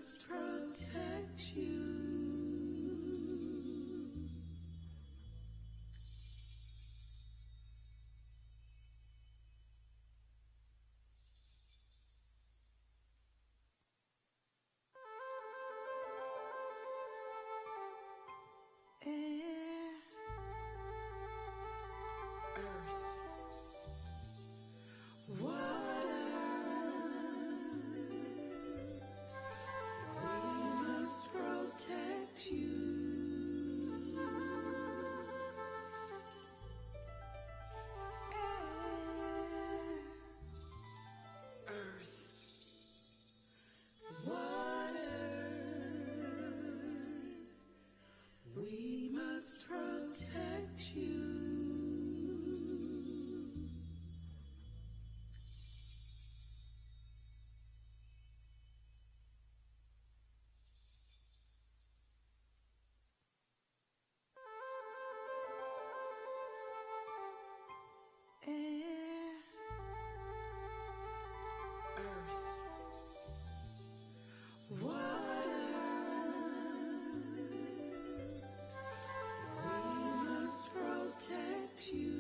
must protect you. Protect you. Air, earth, water, we must protect you. Protect you.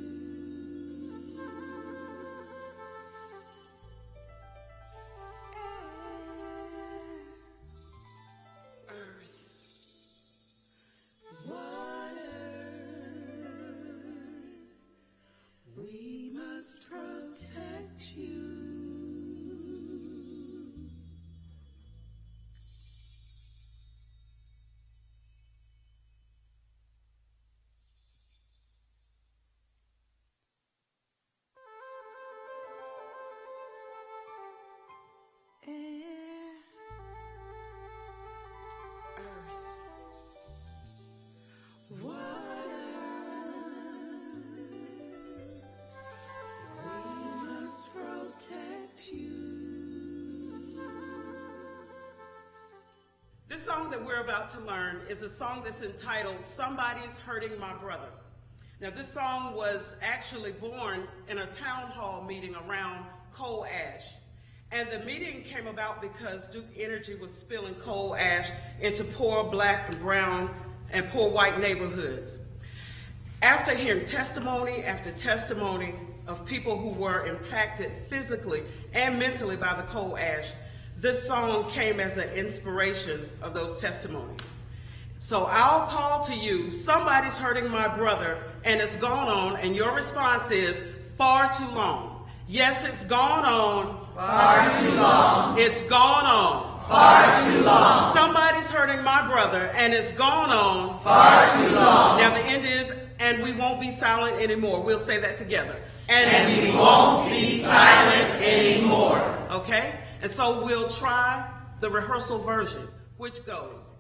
Earth, water, we must protect you. This song that we're about to learn is a song that's entitled Somebody's Hurting My Brother. Now this song was actually born in a town hall meeting around coal ash. And the meeting came about because Duke Energy was spilling coal ash into poor black and brown and poor white neighborhoods. After hearing testimony after testimony of people who were impacted physically and mentally by the coal ash, this song came as an inspiration of those testimonies. So I'll call to you, somebody's hurting my brother, and it's gone on, and your response is, far too long. Yes, it's gone on. Far too long. It's gone on. Far too long. Somebody's hurting my brother, and it's gone on. Far too long. Now the end is, and we won't be silent anymore. We'll say that together. And we won't be silent anymore. Okay? And so we'll try the rehearsal version, which goes,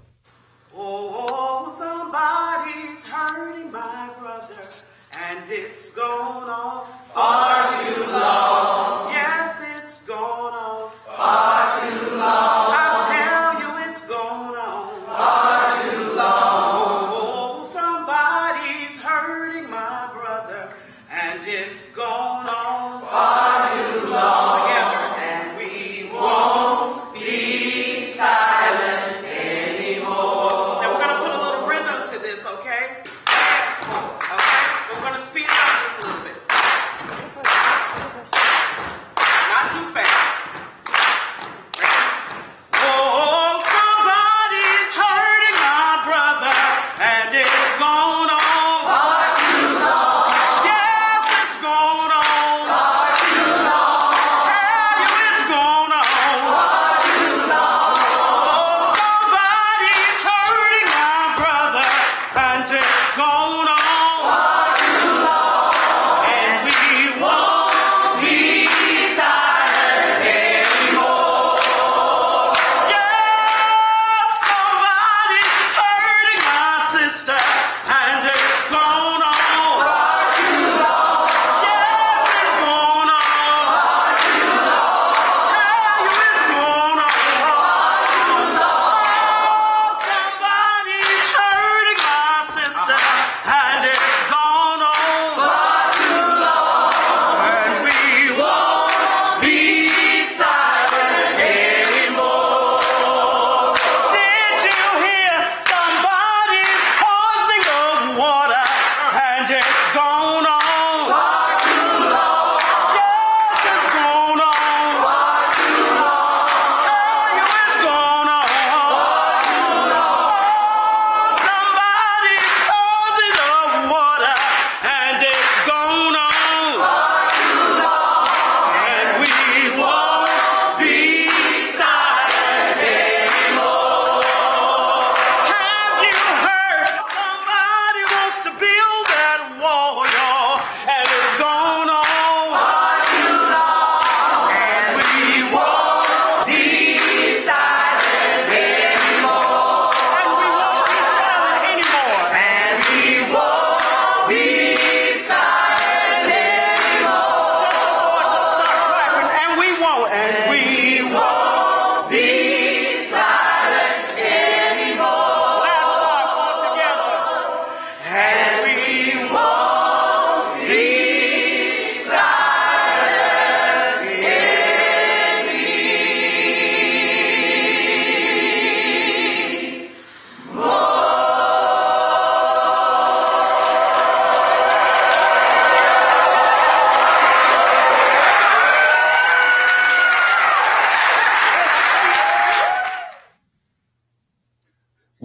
oh, somebody's hurting my brother, and it's gone on far too long. Yes, it's gone on far too long. I tell you it's gone on far too long. Oh, somebody's hurting my brother, and it's gone on far too long. Together. Won't be silent anymore. Now we're going to put a little rhythm to this, okay? Okay? We're going to speed it up just a little bit. Not too fast. Ready?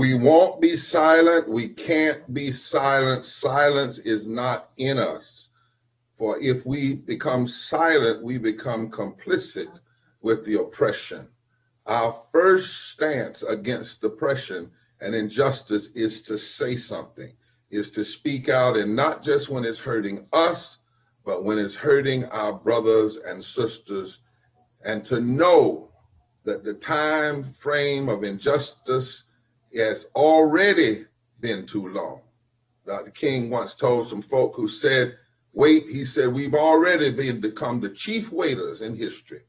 We won't be silent. We can't be silent. Silence is not in us. For if we become silent, we become complicit with the oppression. Our first stance against oppression and injustice is to say something, is to speak out, and not just when it's hurting us, but when it's hurting our brothers and sisters, and to know that the time frame of injustice has already been too long. Dr. King once told some folk who said, wait, he said, we've already become the chief waiters in history,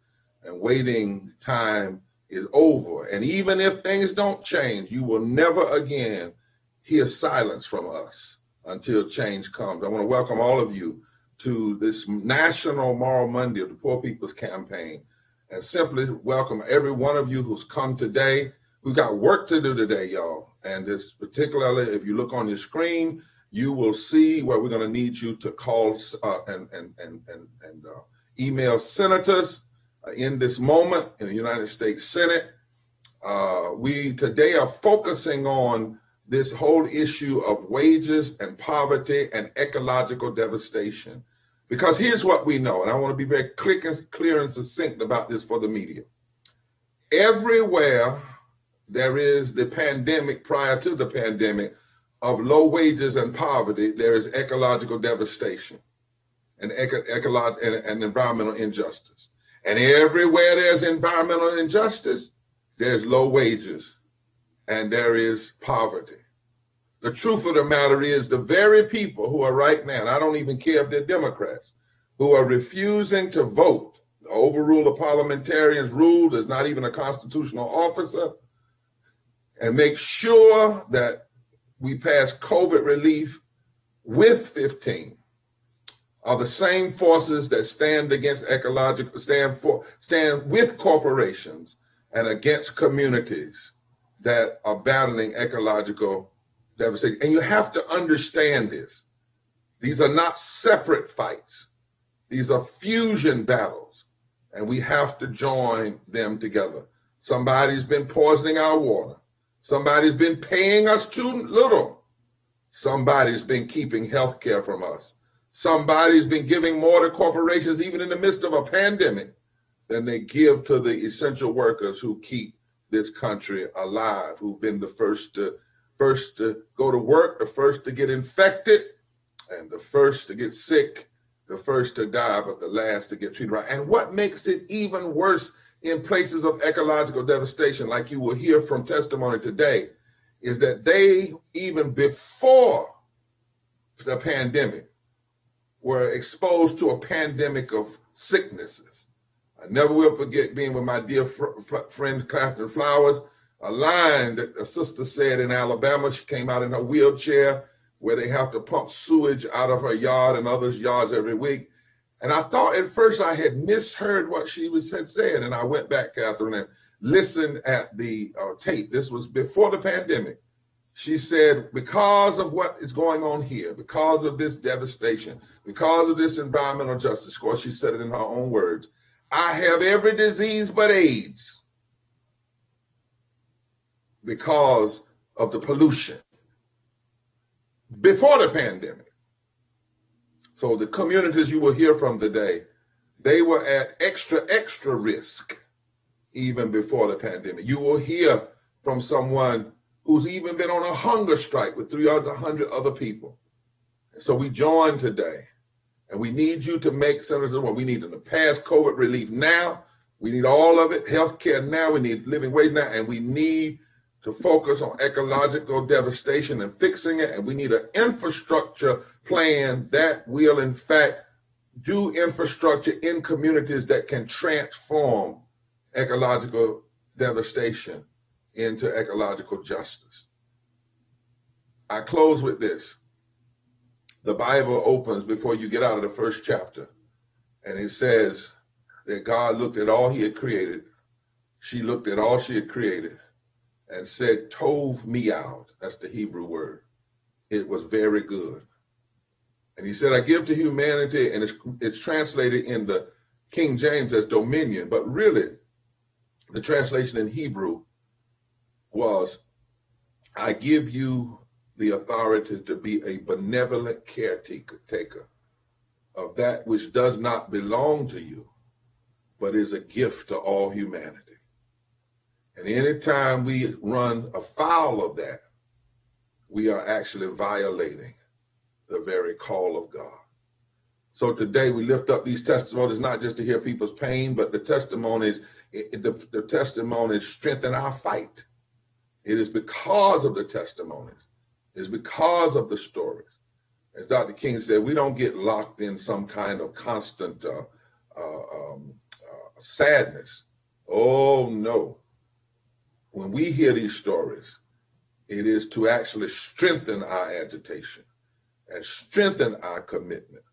and waiting time is over. And even if things don't change, you will never again hear silence from us until change comes. I want to welcome all of you to this National Moral Monday of the Poor People's Campaign, and simply welcome every one of you who's come today. We've got work to do today, y'all. And this particularly, if you look on your screen, you will see where we're going to need you to call and email senators in this moment in the United States Senate. We today are focusing on this whole issue of wages and poverty and ecological devastation. Because here's what we know, and I want to be very clear and succinct about this for the media. Everywhere there is the pandemic, prior to the pandemic, of low wages and poverty, there is ecological devastation and environmental injustice. And everywhere there's environmental injustice, there's low wages and there is poverty. The truth of the matter is the very people who are right now, and I don't even care if they're Democrats, who are refusing to vote, overrule a parliamentarian's rule, there's not even a constitutional officer, and make sure that we pass COVID relief with 15 are the same forces that stand against stand with corporations and against communities that are battling ecological devastation. And you have to understand this. These are not separate fights. These are fusion battles, and we have to join them together. Somebody's been poisoning our water. Somebody's been paying us too little. Somebody's been keeping health care from us. Somebody's been giving more to corporations, even in the midst of a pandemic, than they give to the essential workers who keep this country alive, who've been the first to go to work, the first to get infected, and the first to get sick, the first to die, but the last to get treated right. And what makes it even worse in places of ecological devastation, like you will hear from testimony today, is that they, even before the pandemic, were exposed to a pandemic of sicknesses. I never will forget being with my dear friend Clapton Flowers, a line that a sister said in Alabama. She came out in her wheelchair where they have to pump sewage out of her yard and others' yards every week. And I thought at first I had misheard what she had said. And I went back, Catherine, and listened at the tape. This was before the pandemic. She said, because of what is going on here, because of this devastation, because of this environmental justice, of course, she said it in her own words, I have every disease but AIDS because of the pollution before the pandemic. So the communities you will hear from today, they were at extra risk even before the pandemic. You will hear from someone who's even been on a hunger strike with 300 other people. So we join today, and we need you to make senators. We need them to pass COVID relief now. We need all of it, healthcare now. We need living wage now, and we need to focus on ecological devastation and fixing it. And we need an infrastructure plan that will, in fact, do infrastructure in communities that can transform ecological devastation into ecological justice. I close with this. The Bible opens before you get out of the first chapter, and it says that God looked at all he had created. She looked at all she had created and said, tov miyad. That's the Hebrew word. It was very good. And he said, I give to humanity, and it's translated in the King James as dominion, but really the translation in Hebrew was I give you the authority to be a benevolent caretaker of that which does not belong to you, but is a gift to all humanity. And anytime we run afoul of that, we are actually violating the very call of God. So today we lift up these testimonies, not just to hear people's pain, but the testimonies strengthen our fight. It is because of the testimonies. It's because of the stories. As Dr. King said, we don't get locked in some kind of constant sadness. Oh, no. When we hear these stories, it is to actually strengthen our agitation and strengthen our commitment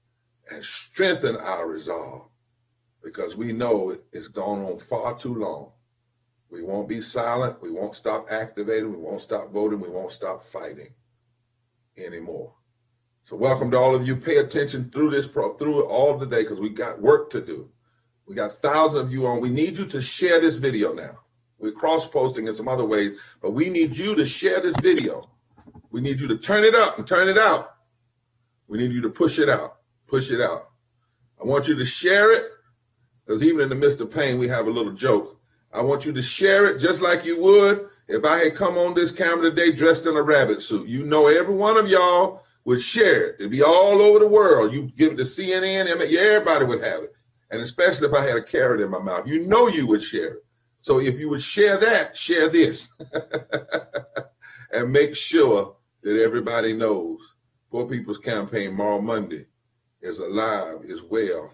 and strengthen our resolve, because we know it's gone on far too long. We won't be silent. We won't stop activating. We won't stop voting. We won't stop fighting anymore. So welcome to all of you. Pay attention through all the day, because we got work to do. We got thousands of you on. We need you to share this video now. We're cross-posting in some other ways, but we need you to share this video. We need you to turn it up and turn it out. We need you to push it out. Push it out. I want you to share it, because even in the midst of pain, we have a little joke. I want you to share it just like you would if I had come on this camera today dressed in a rabbit suit. You know, every one of y'all would share it. It'd be all over the world. You give it to CNN, everybody would have it. And especially if I had a carrot in my mouth, you know you would share it. So if you would share that, share this. And make sure that everybody knows Poor People's Campaign, Moral Monday, is alive, is well,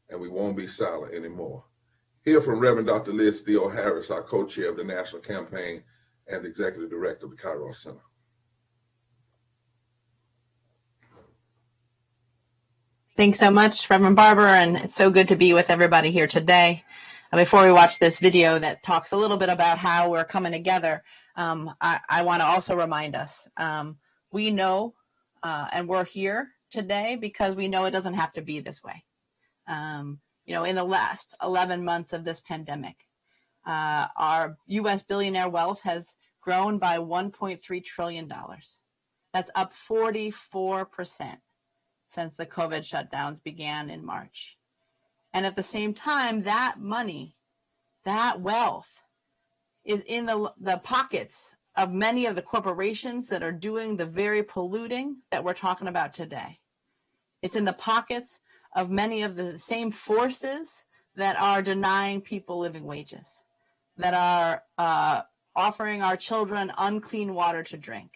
and we won't be silent anymore. Hear from Reverend Dr. Liz Theoharis, our co-chair of the National Campaign and the Executive Director of the Kairos Center. Thanks so much, Reverend Barber, and it's so good to be with everybody here today. Before we watch this video that talks a little bit about how we're coming together, I want to also remind us, we know and we're here today because we know it doesn't have to be this way. In the last 11 months of this pandemic, our U.S. billionaire wealth has grown by $1.3 trillion. That's up 44% since the COVID shutdowns began in March. And at the same time, that money, that wealth is in the pockets of many of the corporations that are doing the very polluting that we're talking about today. It's in the pockets of many of the same forces that are denying people living wages, that are offering our children unclean water to drink.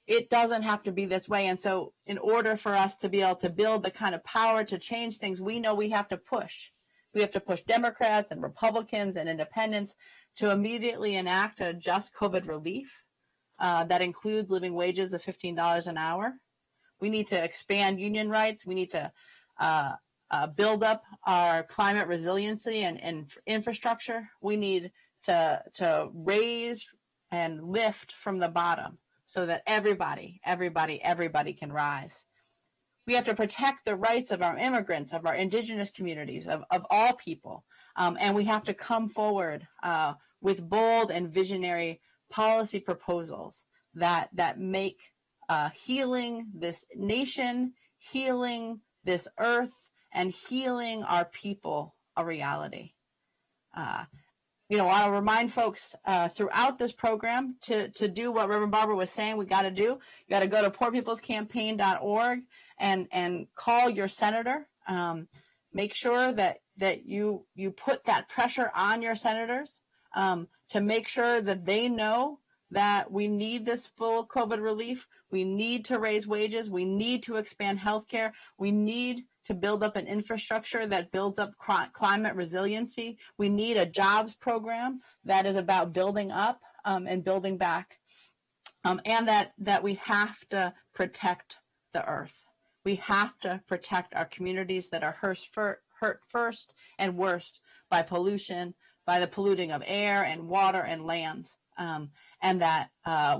It doesn't have to be this way. And so in order for us to be able to build the kind of power to change things, we know we have to push. We have to push Democrats and Republicans and independents to immediately enact a just COVID relief that includes living wages of $15 an hour. We need to expand union rights. We need to build up our climate resiliency and infrastructure. We need to raise and lift from the bottom so that everybody can rise. We have to protect the rights of our immigrants, of our indigenous communities, of all people. And we have to come forward with bold and visionary policy proposals that make healing this nation, healing this earth, and healing our people a reality. I'll remind folks throughout this program to do what Reverend Barber was saying we got to do. You got to go to poorpeoplescampaign.org and call your senator. Make sure that you put that pressure on your senators to make sure that they know that we need this full COVID relief. We need to raise wages. We need to expand healthcare. We need to build up an infrastructure that builds up climate resiliency. We need a jobs program that is about building up and building back. And that we have to protect the earth. We have to protect our communities that are hurt first and worst by pollution, by the polluting of air and water and lands. And that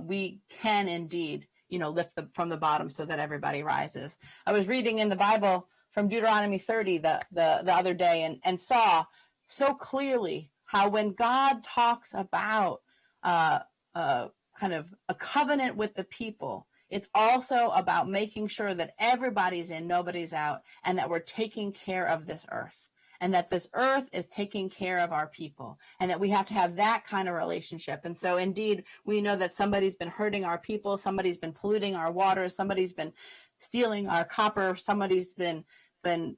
we can indeed, lift from the bottom so that everybody rises. I was reading in the Bible from Deuteronomy 30 the other day and saw so clearly how when God talks about kind of a covenant with the people, it's also about making sure that everybody's in, nobody's out, and that we're taking care of this earth, and that this earth is taking care of our people, and that we have to have that kind of relationship. And so indeed, we know that somebody's been hurting our people, somebody's been polluting our waters, somebody's been stealing our copper, somebody's been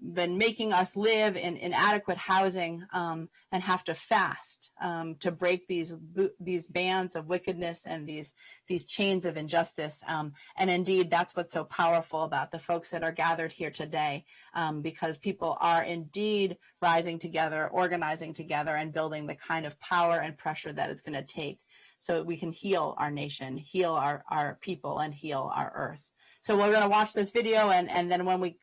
making us live in inadequate housing, and have to fast to break these bands of wickedness and these chains of injustice. And indeed, that's what's so powerful about the folks that are gathered here today, because people are indeed rising together, organizing together, and building the kind of power and pressure that it's going to take so that we can heal our nation, heal our people, and heal our earth. So we're going to watch this video, and then when we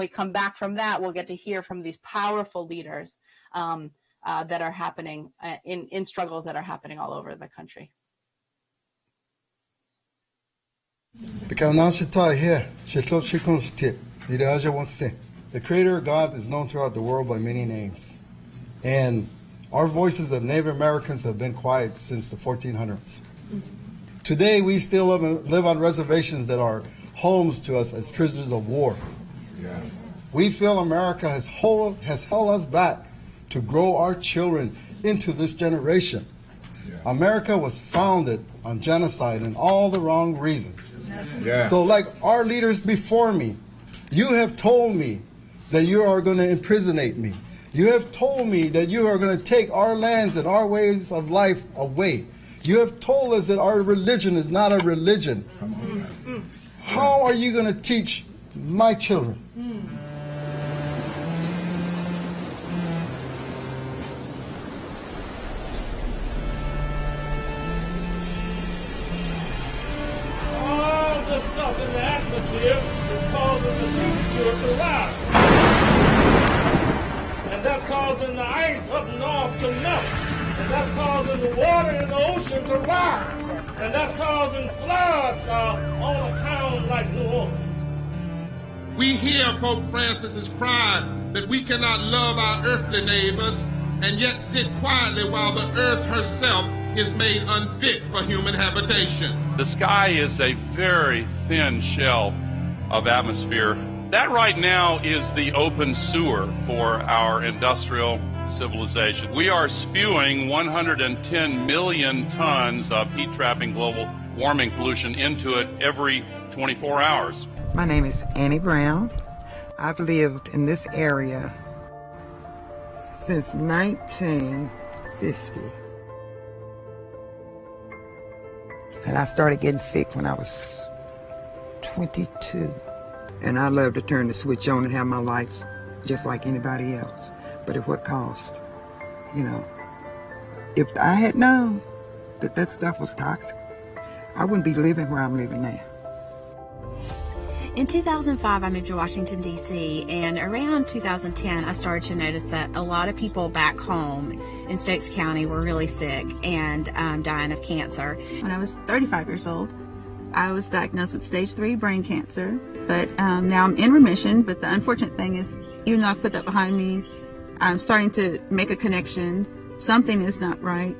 come back from that, we'll get to hear from these powerful leaders that are happening in struggles that are happening all over the country. The Creator God is known throughout the world by many names. And our voices of Native Americans have been quiet since the 1400s. Today, we still live on reservations that are homes to us as prisoners of war. Yeah. We feel America has held us back to grow our children into this generation. Yeah. America was founded on genocide and all the wrong reasons. Yeah. So like our leaders before me, you have told me that you are going to imprisonate me. You have told me that you are going to take our lands and our ways of life away. You have told us that our religion is not a religion. How are you going to teach my children? All the stuff in the atmosphere is causing the temperature to rise. And that's causing the ice up north to melt. And that's causing the water in the ocean to rise. And that's causing floods on a town like New Orleans. We hear Pope Francis's cry that we cannot love our earthly neighbors and yet sit quietly while the earth herself is made unfit for human habitation. The sky is a very thin shell of atmosphere. That right now is the open sewer for our industrial civilization. We are spewing 110 million tons of heat-trapping global warming pollution into it every 24 hours. My name is Annie Brown. I've lived in this area since 1950. And I started getting sick when I was 22. And I love to turn the switch on and have my lights just like anybody else. But at what cost? You know, if I had known that stuff was toxic, I wouldn't be living where I'm living now. In 2005, I moved to Washington, D.C., and around 2010, I started to notice that a lot of people back home in Stokes County were really sick and dying of cancer. When I was 35 years old, I was diagnosed with stage 3 brain cancer, but now I'm in remission. But the unfortunate thing is, even though I've put that behind me, I'm starting to make a connection. Something is not right.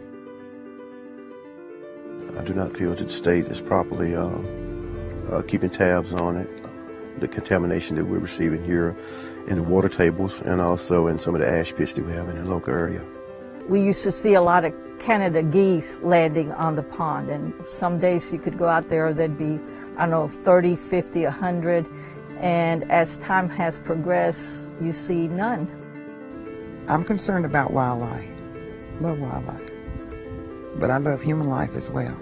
I do not feel that the state is properly keeping tabs on it. The contamination that we're receiving here in the water tables and also in some of the ash pits that we have in the local area. We used to see a lot of Canada geese landing on the pond, and some days you could go out there, there'd be, 30, 50, 100, and as time has progressed, you see none. I'm concerned about wildlife. Love wildlife. But I love human life as well.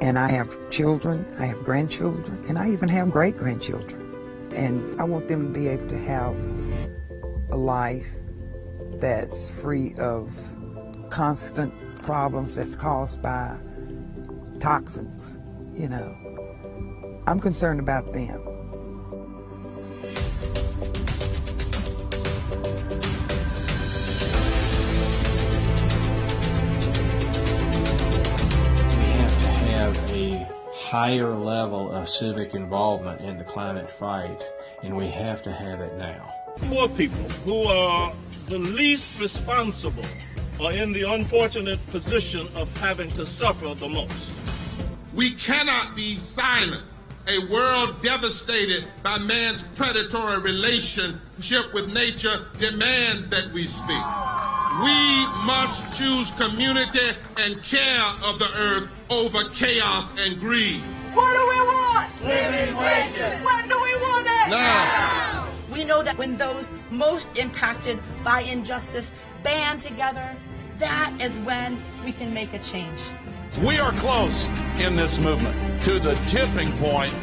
And I have children, I have grandchildren, and I even have great-grandchildren. And I want them to be able to have a life that's free of constant problems that's caused by toxins, you know. I'm concerned about them. Higher level of civic involvement in the climate fight, and we have to have it now. Poor people who are the least responsible are in the unfortunate position of having to suffer the most. We cannot be silent. A world devastated by man's predatory relationship with nature demands that we speak. We must choose community and care of the earth over chaos and greed. What do we want? Living wages. When do we want it? Now. We know that when those most impacted by injustice band together, that is when we can make a change. We are close in this movement to the tipping point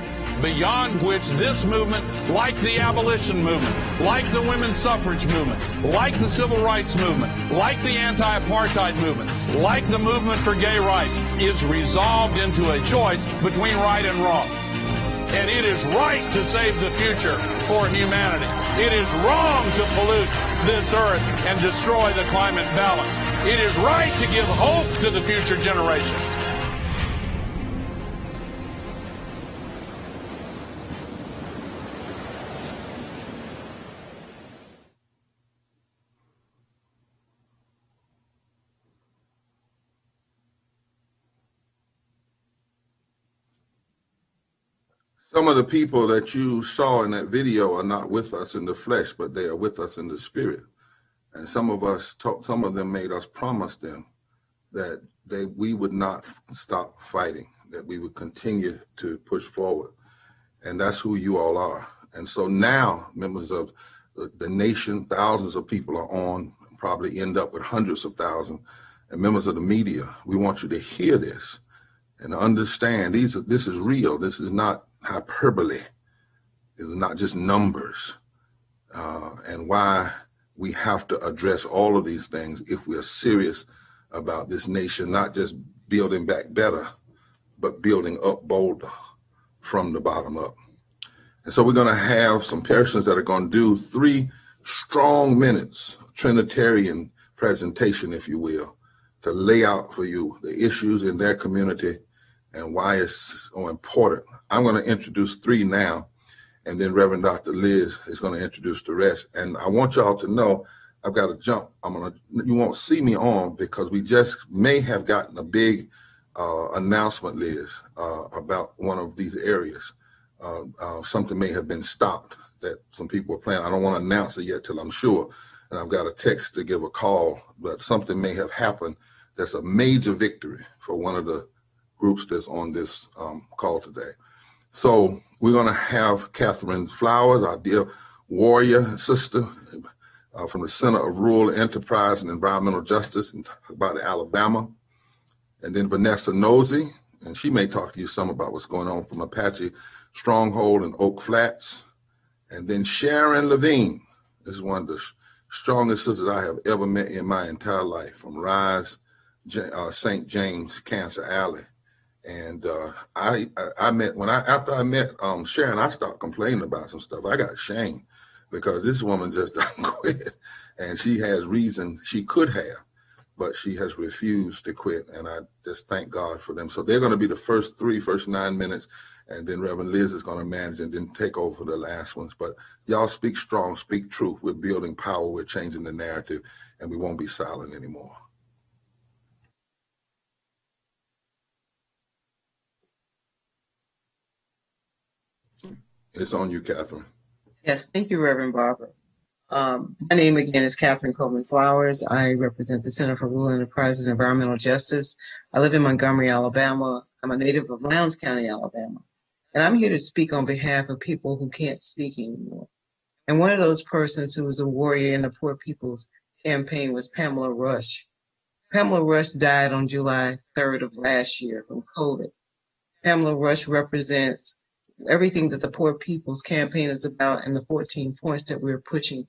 beyond which this movement, like the abolition movement, like the women's suffrage movement, like the civil rights movement, like the anti-apartheid movement, like the movement for gay rights, is resolved into a choice between right and wrong. And it is right to save the future for humanity. It is wrong to pollute this earth and destroy the climate balance. It is right to give hope to the future generation. Some of the people that you saw in that video are not with us in the flesh, but they are with us in the spirit. And some of them made us promise them that we would not stop fighting, that we would continue to push forward. And that's who you all are. And so now, members of the nation, thousands of people are on, probably end up with hundreds of thousands. And members of the media, we want you to hear this and understand this is real. This is not hyperbole. This is not just numbers. And why we have to address all of these things if we are serious about this nation, not just building back better, but building up bolder from the bottom up. And so we're going to have some persons that are going to do 3 strong minutes, Trinitarian presentation, if you will, to lay out for you the issues in their community and why it's so important. I'm going to introduce 3 now, and then Reverend Dr. Liz is going to introduce the rest. And I want y'all to know I've got to jump. You won't see me on because we just may have gotten a big announcement, Liz, about one of these areas. Something may have been stopped that some people are planning. I don't want to announce it yet till I'm sure. And I've got a text to give a call, but something may have happened that's a major victory for one of the groups that's on this call today. So we're going to have Catherine Flowers, our dear warrior sister from the Center of Rural Enterprise and Environmental Justice about Alabama. And then Vanessa Nosie, and she may talk to you some about what's going on from Apache Stronghold in Oak Flats. And then Sharon Lavigne is one of the strongest sisters I have ever met in my entire life, from Rise, St. James, Cancer Alley. And after I met Sharon, I stopped complaining about some stuff. I got ashamed because this woman just doesn't quit, and she has reason she could have, but she has refused to quit. And I just thank God for them. So they're going to be the first 9 minutes, and then Reverend Liz is going to manage and then take over for the last ones. But y'all speak strong, speak truth. We're building power. We're changing the narrative, and we won't be silent anymore. It's on you, Catherine. Yes, thank you, Reverend Barber. My name again is Catherine Coleman Flowers. I represent the Center for Rural Enterprise and Environmental Justice. I live in Montgomery, Alabama. I'm a native of Lowndes County, Alabama. And I'm here to speak on behalf of people who can't speak anymore. And one of those persons who was a warrior in the Poor People's Campaign was Pamela Rush. Pamela Rush died on July 3rd of last year from COVID. Pamela Rush represents everything that the Poor People's Campaign is about and the 14 points that we're pushing.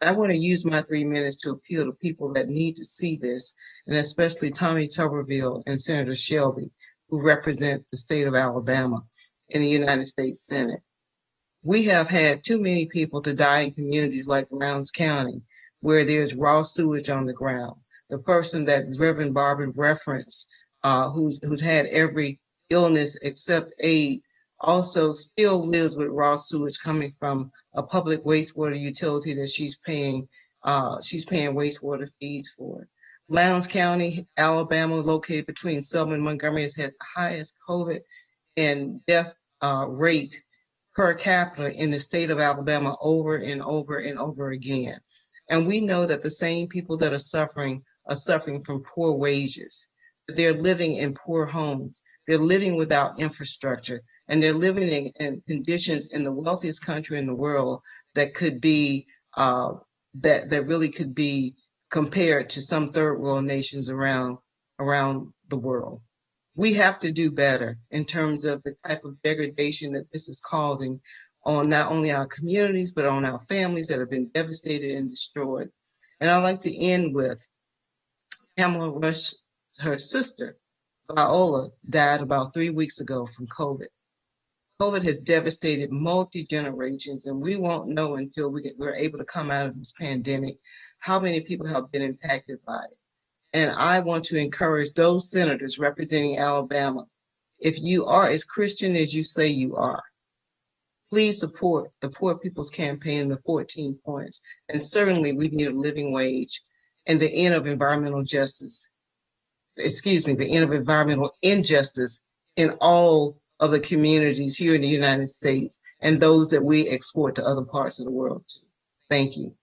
I want to use my 3 minutes to appeal to people that need to see this, and especially Tommy Tuberville and Senator Shelby, who represent the state of Alabama in the United States Senate. We have had too many people to die in communities like Lowndes County, where there's raw sewage on the ground. The person that Reverend Barber referenced, who's had every illness except AIDS, also still lives with raw sewage coming from a public wastewater utility that she's paying wastewater fees for. Lowndes County, Alabama, located between Selma and Montgomery, has had the highest COVID and death rate per capita in the state of Alabama over and over and over again. And we know that the same people that are suffering from poor wages. They're living in poor homes. They're living without infrastructure, and they're living in conditions in the wealthiest country in the world that could be that really could be compared to some third world nations around the world. We have to do better in terms of the type of degradation that this is causing on not only our communities, but on our families that have been devastated and destroyed. And I'd like to end with Pamela Rush, her sister, Viola, died about 3 weeks ago from COVID. COVID has devastated multi-generations, and we won't know until we're able to come out of this pandemic how many people have been impacted by it. And I want to encourage those senators representing Alabama, if you are as Christian as you say you are, please support the Poor People's Campaign and the 14 points. And certainly we need a living wage and the end of environmental injustice in all of the communities here in the United States and those that we export to other parts of the world too. Thank you.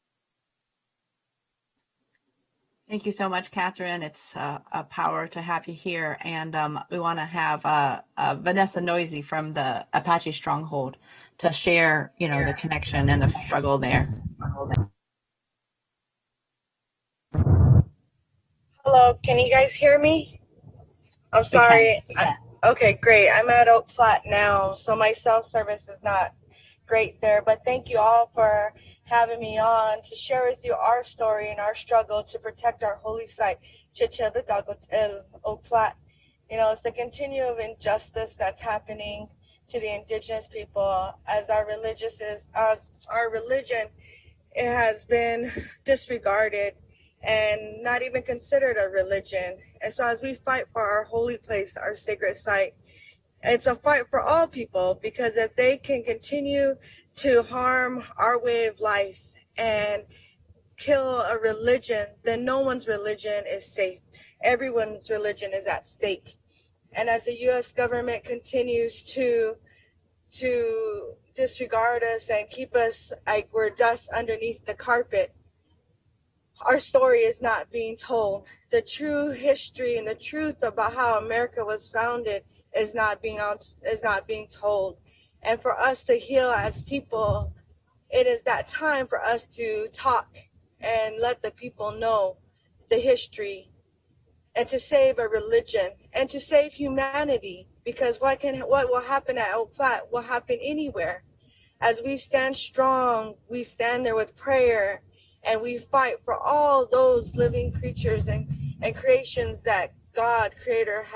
Thank you so much, Catherine. It's a power to have you here. And we want to have Vanessa Nosie from the Apache Stronghold to share, the connection and the struggle there. Hello, can you guys hear me? I'm sorry. Okay, great. I'm at Oak Flat now, so my cell service is not great there. But thank you all for having me on to share with you our story and our struggle to protect our holy site, Oak Flat. It's the continuum of injustice that's happening to the indigenous people as our religion it has been disregarded and not even considered a religion. And so as we fight for our holy place, our sacred site, it's a fight for all people, because if they can continue to harm our way of life and kill a religion, then no one's religion is safe. Everyone's religion is at stake. And as the U.S. government continues to disregard us and keep us like we're dust underneath the carpet, our story is not being told. The true history and the truth about how America was founded is not being told. And for us to heal as people, it is that time for us to talk and let the people know the history, and to save a religion and to save humanity. Because what will happen at Oak Flat will happen anywhere. As we stand strong, we stand there with prayer, and we fight for all those living creatures and creations that God, Creator,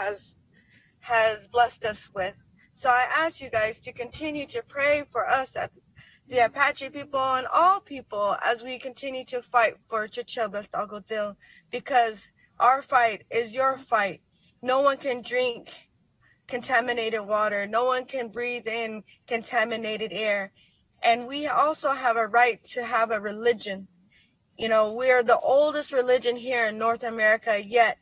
has blessed us with. So I ask you guys to continue to pray for us, the Apache people and all people, as we continue to fight for Chichilbel, because our fight is your fight. No one can drink contaminated water. No one can breathe in contaminated air. And we also have a right to have a religion. We are the oldest religion here in North America, yet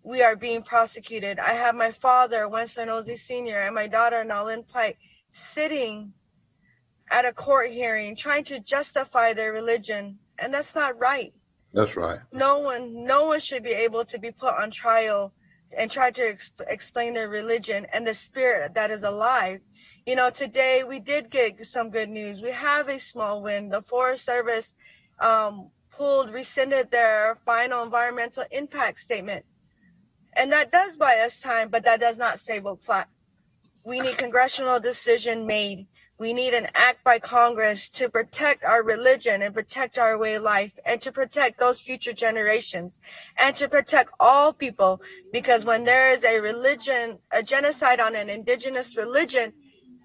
we are being prosecuted. I have my father, Winston Nosie Sr., and my daughter, Nalin Pike, sitting at a court hearing trying to justify their religion. And that's not right. That's right. No one should be able to be put on trial and try to explain their religion and the spirit that is alive. Today we did get some good news. We have a small win. The Forest Service rescinded their final environmental impact statement. And that does buy us time, but that does not save Oak Flat. We need congressional decision made. We need an act by Congress to protect our religion and protect our way of life, and to protect those future generations, and to protect all people. Because when there is a genocide on an indigenous religion,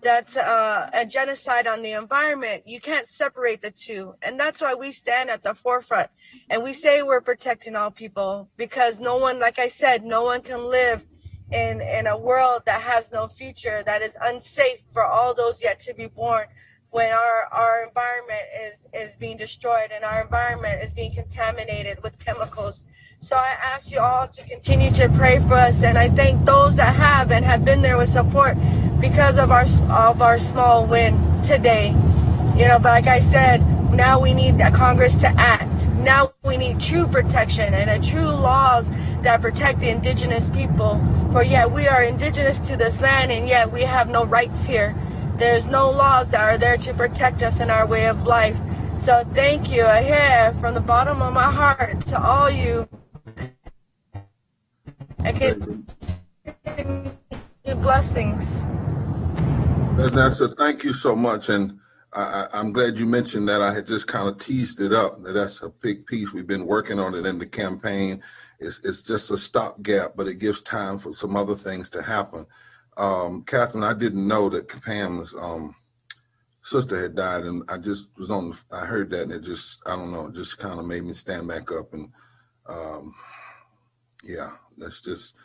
that's a genocide on the environment, you can't separate the two. And that's why we stand at the forefront. And we say we're protecting all people, because no one, like I said, no one can live in a world that has no future, that is unsafe for all those yet to be born, when our environment is being destroyed and our environment is being contaminated with chemicals. So I ask you all to continue to pray for us, and I thank those that have and have been there with support because of our small win today. You know, but like I said, now we need Congress to act. Now we need true protection and true laws that protect the indigenous people. For yet we are indigenous to this land, and yet we have no rights here. There's no laws that are there to protect us in our way of life. So thank you here from the bottom of my heart to all you. Blessings. Vanessa, thank you so much. And I'm glad you mentioned that. I had just kind of teased it up. That's a big piece. We've been working on it in the campaign. It's just a stopgap, but it gives time for some other things to happen. Catherine, I didn't know that Pam's sister had died, and I just was I heard that, and it just, I don't know, it just kind of made me stand back up. And yeah, that's just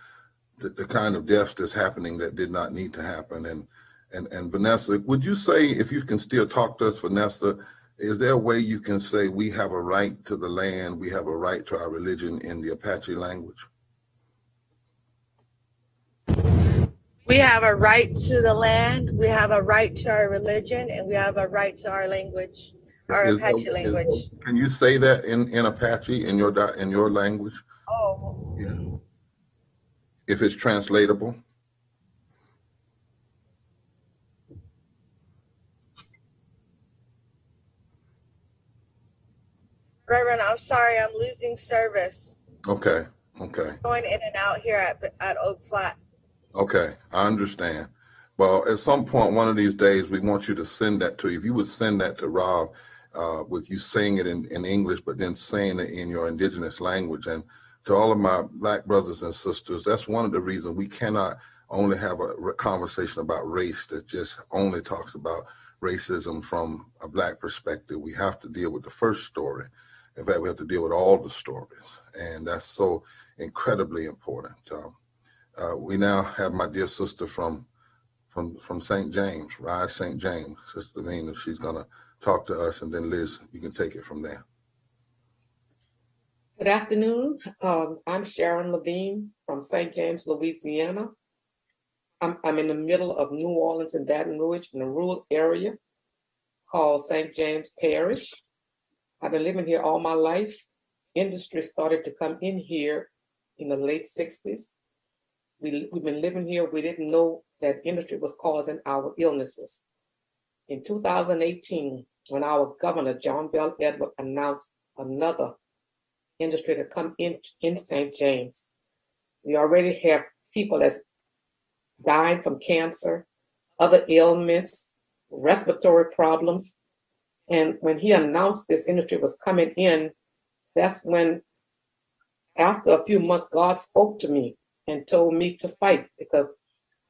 the kind of deaths that's happening that did not need to happen. And Vanessa, would you say, if you can still talk to us, Vanessa, is there a way you can say we have a right to the land, we have a right to our religion in the Apache language? We have a right to the land, we have a right to our religion, and we have a right to our language, our Apache language. Can you say that in Apache, in your language? Oh. Yeah. If it's translatable? Reverend, I'm sorry, I'm losing service. Okay. Going in and out here at Oak Flat. Okay, I understand. Well, at some point, one of these days, we want you to send that to you. If you would send that to Rob, with you saying it in English, but then saying it in your indigenous language. And to all of my Black brothers and sisters, that's one of the reasons we cannot only have a conversation about race that just only talks about racism from a Black perspective. We have to deal with the first story. In fact, we have to deal with all the stories. And that's so incredibly important. We now have my dear sister from St. James, Rise St. James, Sister Lavigne. She's going to talk to us, and then Liz, you can take it from there. Good afternoon. I'm Sharon Lavigne from St. James, Louisiana. I'm in the middle of New Orleans and Baton Rouge in a rural area called St. James Parish. I've been living here all my life. Industry started to come in here in the late 60s. We've been living here. We didn't know that industry was causing our illnesses. In 2018, when our governor, John Bell Edward, announced another industry to come in St. James, we already have people that's dying from cancer, other ailments, respiratory problems. And when he announced this industry was coming in, that's when, after a few months, God spoke to me and told me to fight, because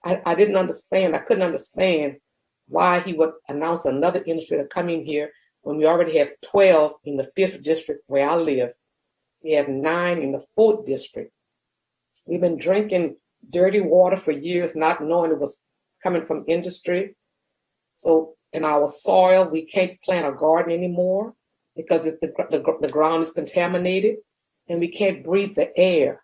I didn't understand. I couldn't understand why he would announce another industry to come in here when we already have 12 in the 5th district where I live. We have 9 in the 4th district. We've been drinking dirty water for years, not knowing it was coming from industry. So in our soil, we can't plant a garden anymore because the ground is contaminated, and we can't breathe the air.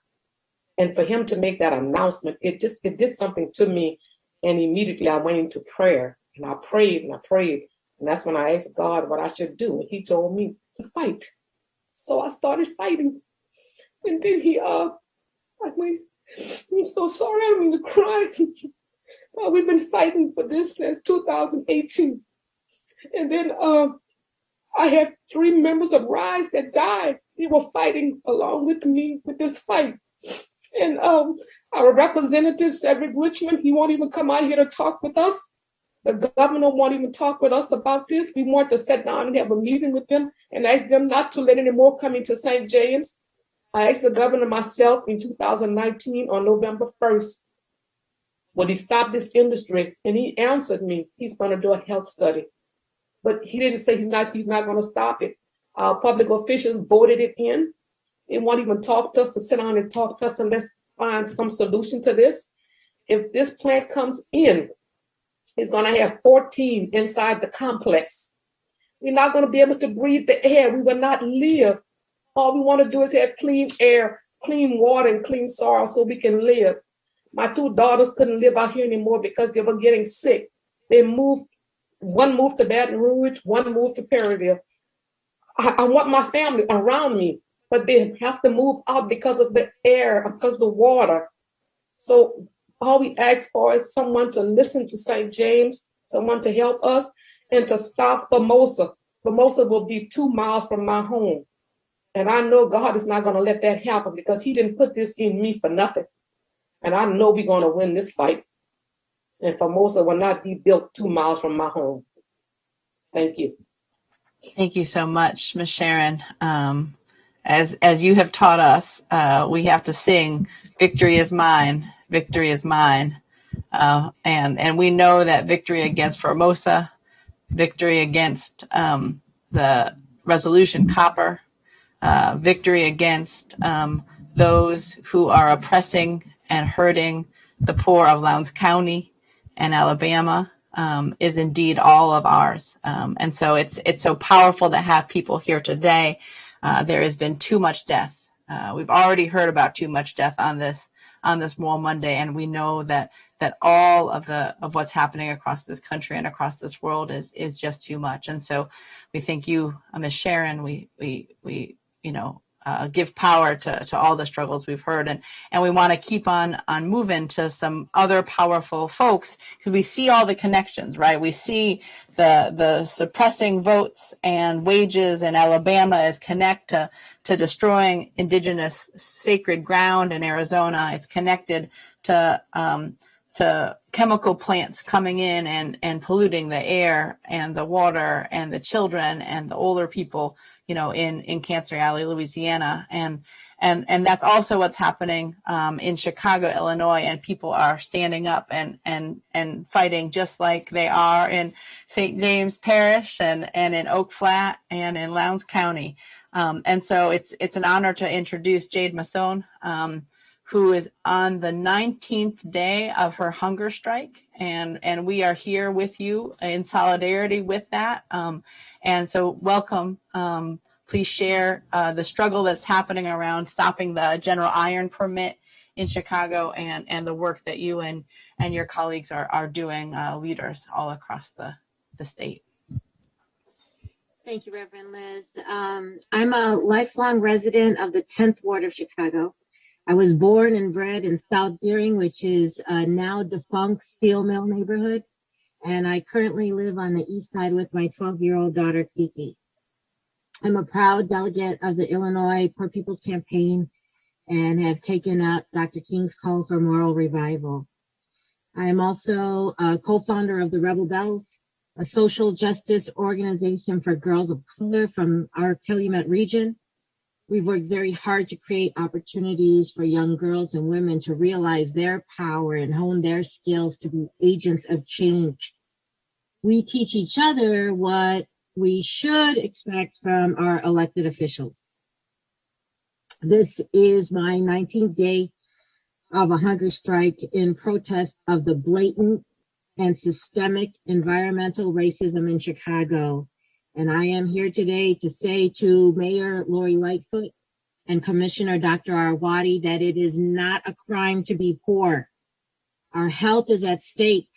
And for him to make that announcement, it did something to me. And immediately I went into prayer, and I prayed and I prayed. And that's when I asked God what I should do. And he told me to fight. So I started fighting. And then I'm so sorry, I don't mean to cry. We've been fighting for this since 2018. And then I had 3 members of Rise that died. They were fighting along with me with this fight. And our representative, Cedric Richmond, he won't even come out here to talk with us. The governor won't even talk with us about this. We want to sit down and have a meeting with them and ask them not to let any more come into St. James. I asked the governor myself in 2019 on November 1st, would he stop this industry? And he answered me, he's going to do a health study. But he didn't say he's not going to stop it. Our public officials voted it in. They won't even talk to us, to sit down and talk to us, and let's find some solution to this. If this plant comes in, it's going to have 14 inside the complex. We're not going to be able to breathe the air. We will not live. All we want to do is have clean air clean water and clean soil so we can live. My 2 daughters couldn't live out here anymore because they were getting sick. They moved, one moved to Baton Rouge, one moved to Perryville. I want my family around me, but they have to move out because of the air, because of the water. So all we ask for is someone to listen to St. James, someone to help us, and to stop Formosa. Formosa will be 2 miles from my home. And I know God is not going to let that happen because he didn't put this in me for nothing. And I know we're going to win this fight. And Formosa will not be built 2 miles from my home. Thank you. Thank you so much, Ms. Sharon. As you have taught us, we have to sing, "Victory is mine, victory is mine." And we know that victory against Formosa, victory against the Resolution Copper, victory against those who are oppressing and hurting the poor of Lowndes County and Alabama is indeed all of ours. And so it's so powerful to have people here today. There has been too much death. We've already heard about too much death on this World Monday, and we know that all of what's happening across this country and across this world is just too much. And so we thank you, Ms. Sharon. We give power to all the struggles we've heard, and we want to keep on moving to some other powerful folks, because we see all the connections, right? We see the suppressing votes and wages in Alabama is connect to destroying indigenous sacred ground in Arizona. It's connected to chemical plants coming in and polluting the air and the water and the children and the older people, in Cancer Alley, Louisiana. And that's also what's happening in Chicago, Illinois, and people are standing up and fighting just like they are in St. James Parish and in Oak Flat and in Lowndes County. And so it's an honor to introduce Jade Mazon, who is on the 19th day of her hunger strike. And we are here with you in solidarity with that. And so welcome. Please share the struggle that's happening around stopping the General Iron permit in Chicago and the work that you and your colleagues are doing, leaders all across the state. Thank you, Reverend Liz. I'm a lifelong resident of the 10th Ward of Chicago. I was born and bred in South Deering, which is a now defunct steel mill neighborhood. And I currently live on the east side with my 12-year-old daughter, Kiki. I'm a proud delegate of the Illinois Poor People's Campaign and have taken up Dr. King's call for moral revival. I am also a co-founder of the Rebel Bells, a social justice organization for girls of color from our Calumet region. We've worked very hard to create opportunities for young girls and women to realize their power and hone their skills to be agents of change. We teach each other what we should expect from our elected officials. This is my 19th day of a hunger strike in protest of the blatant and systemic environmental racism in Chicago. And I am here today to say to Mayor Lori Lightfoot and Commissioner Dr. Arwady that it is not a crime to be poor. Our health is at stake.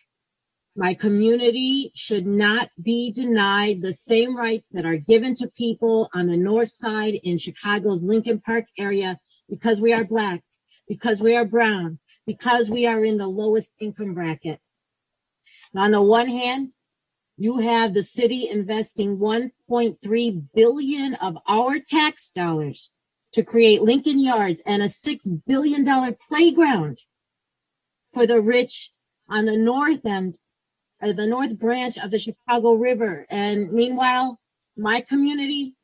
My community should not be denied the same rights that are given to people on the north side in Chicago's Lincoln Park area because we are Black, because we are brown, because we are in the lowest income bracket. Now, on the one hand, you have the city investing $1.3 billion of our tax dollars to create Lincoln Yards and a $6 billion playground for the rich on the north end, the north branch of the Chicago River. And meanwhile, my community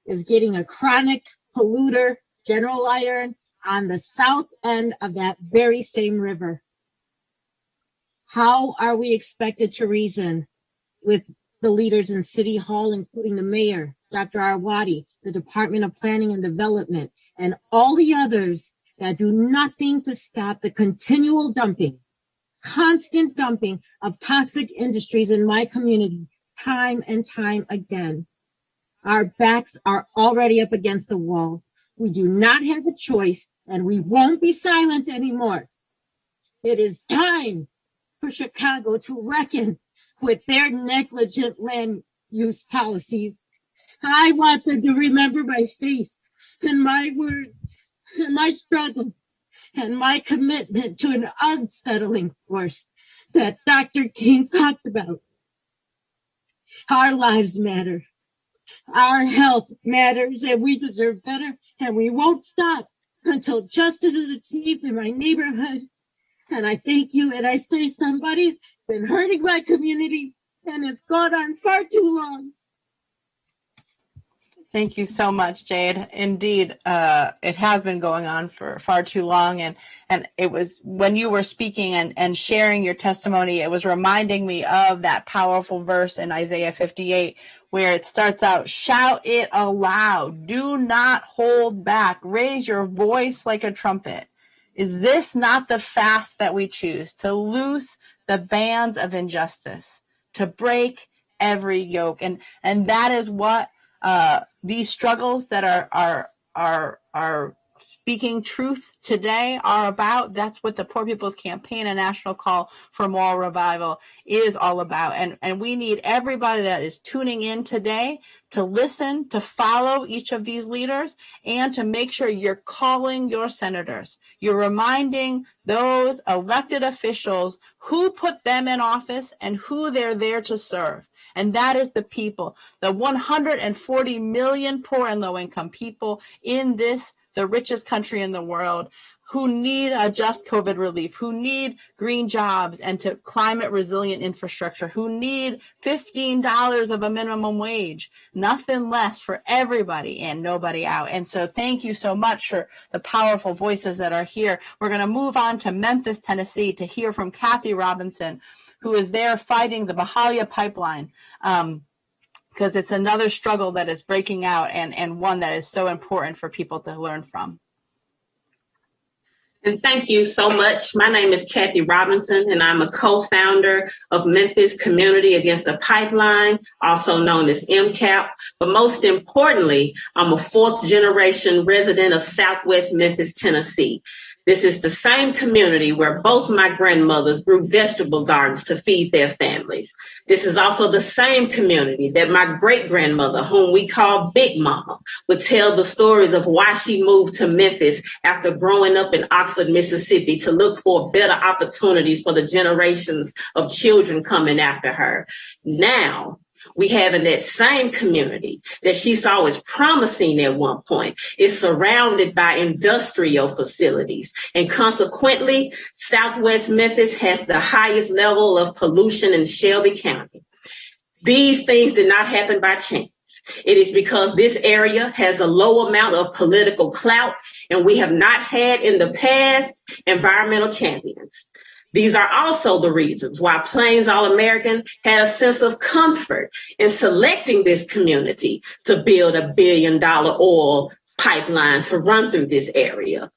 is getting a chronic polluter, General Iron, on the south end of that very same river. How are we expected to reason with the leaders in City Hall, including the mayor, Dr. Arwady, the Department of Planning and Development, and all the others that do nothing to stop the continual dumping, constant dumping of toxic industries in my community time and time again? Our backs are already up against the wall. We do not have a choice, and we won't be silent anymore. It is time for Chicago to reckon with their negligent land use policies. I want them to remember my face and my word and my struggle and my commitment to an unsettling force that Dr. King talked about. Our lives matter. Our health matters, and we deserve better, and we won't stop until justice is achieved in my neighborhood. And I thank you, and I say somebody's been hurting my community, and it's gone on far too long. Thank you so much, Jade. Indeed, it has been going on for far too long. And it was when you were speaking and sharing your testimony, it was reminding me of that powerful verse in Isaiah 58, where it starts out, shout it aloud, do not hold back, raise your voice like a trumpet. Is this not the fast that we choose, to loose the bands of injustice, to break every yoke? And that is what these struggles that are speaking truth today are about. That's what the Poor People's Campaign, a national call for moral revival, is all about. And we need everybody that is tuning in today to listen, to follow each of these leaders, and to make sure you're calling your senators. You're reminding those elected officials who put them in office and who they're there to serve. And that is the people, the 140 million poor and low-income people in this, the richest country in the world, who need a just COVID relief, who need green jobs and to climate resilient infrastructure, who need $15 of a minimum wage, nothing less for everybody in, nobody out. And so thank you so much for the powerful voices that are here. We're going to move on to Memphis, Tennessee to hear from Kathy Robinson, who is there fighting the Mahalia pipeline, because it's another struggle that is breaking out and one that is so important for people to learn from. And thank you so much. My name is Kathy Robinson, and I'm a co-founder of Memphis Community Against the Pipeline, also known as MCAP. But most importantly, I'm a fourth-generation resident of Southwest Memphis, Tennessee. This is the same community where both my grandmothers grew vegetable gardens to feed their families. This is also the same community that my great-grandmother, whom we call Big Mama, would tell the stories of why she moved to Memphis after growing up in Oxford, Mississippi, to look for better opportunities for the generations of children coming after her. Now, we have in that same community that she saw as promising at one point is surrounded by industrial facilities. And consequently, Southwest Memphis has the highest level of pollution in Shelby County. These things did not happen by chance. It is because this area has a low amount of political clout, and we have not had in the past environmental champions. These are also the reasons why Plains All-American had a sense of comfort in selecting this community to build $1 billion oil pipeline to run through this area.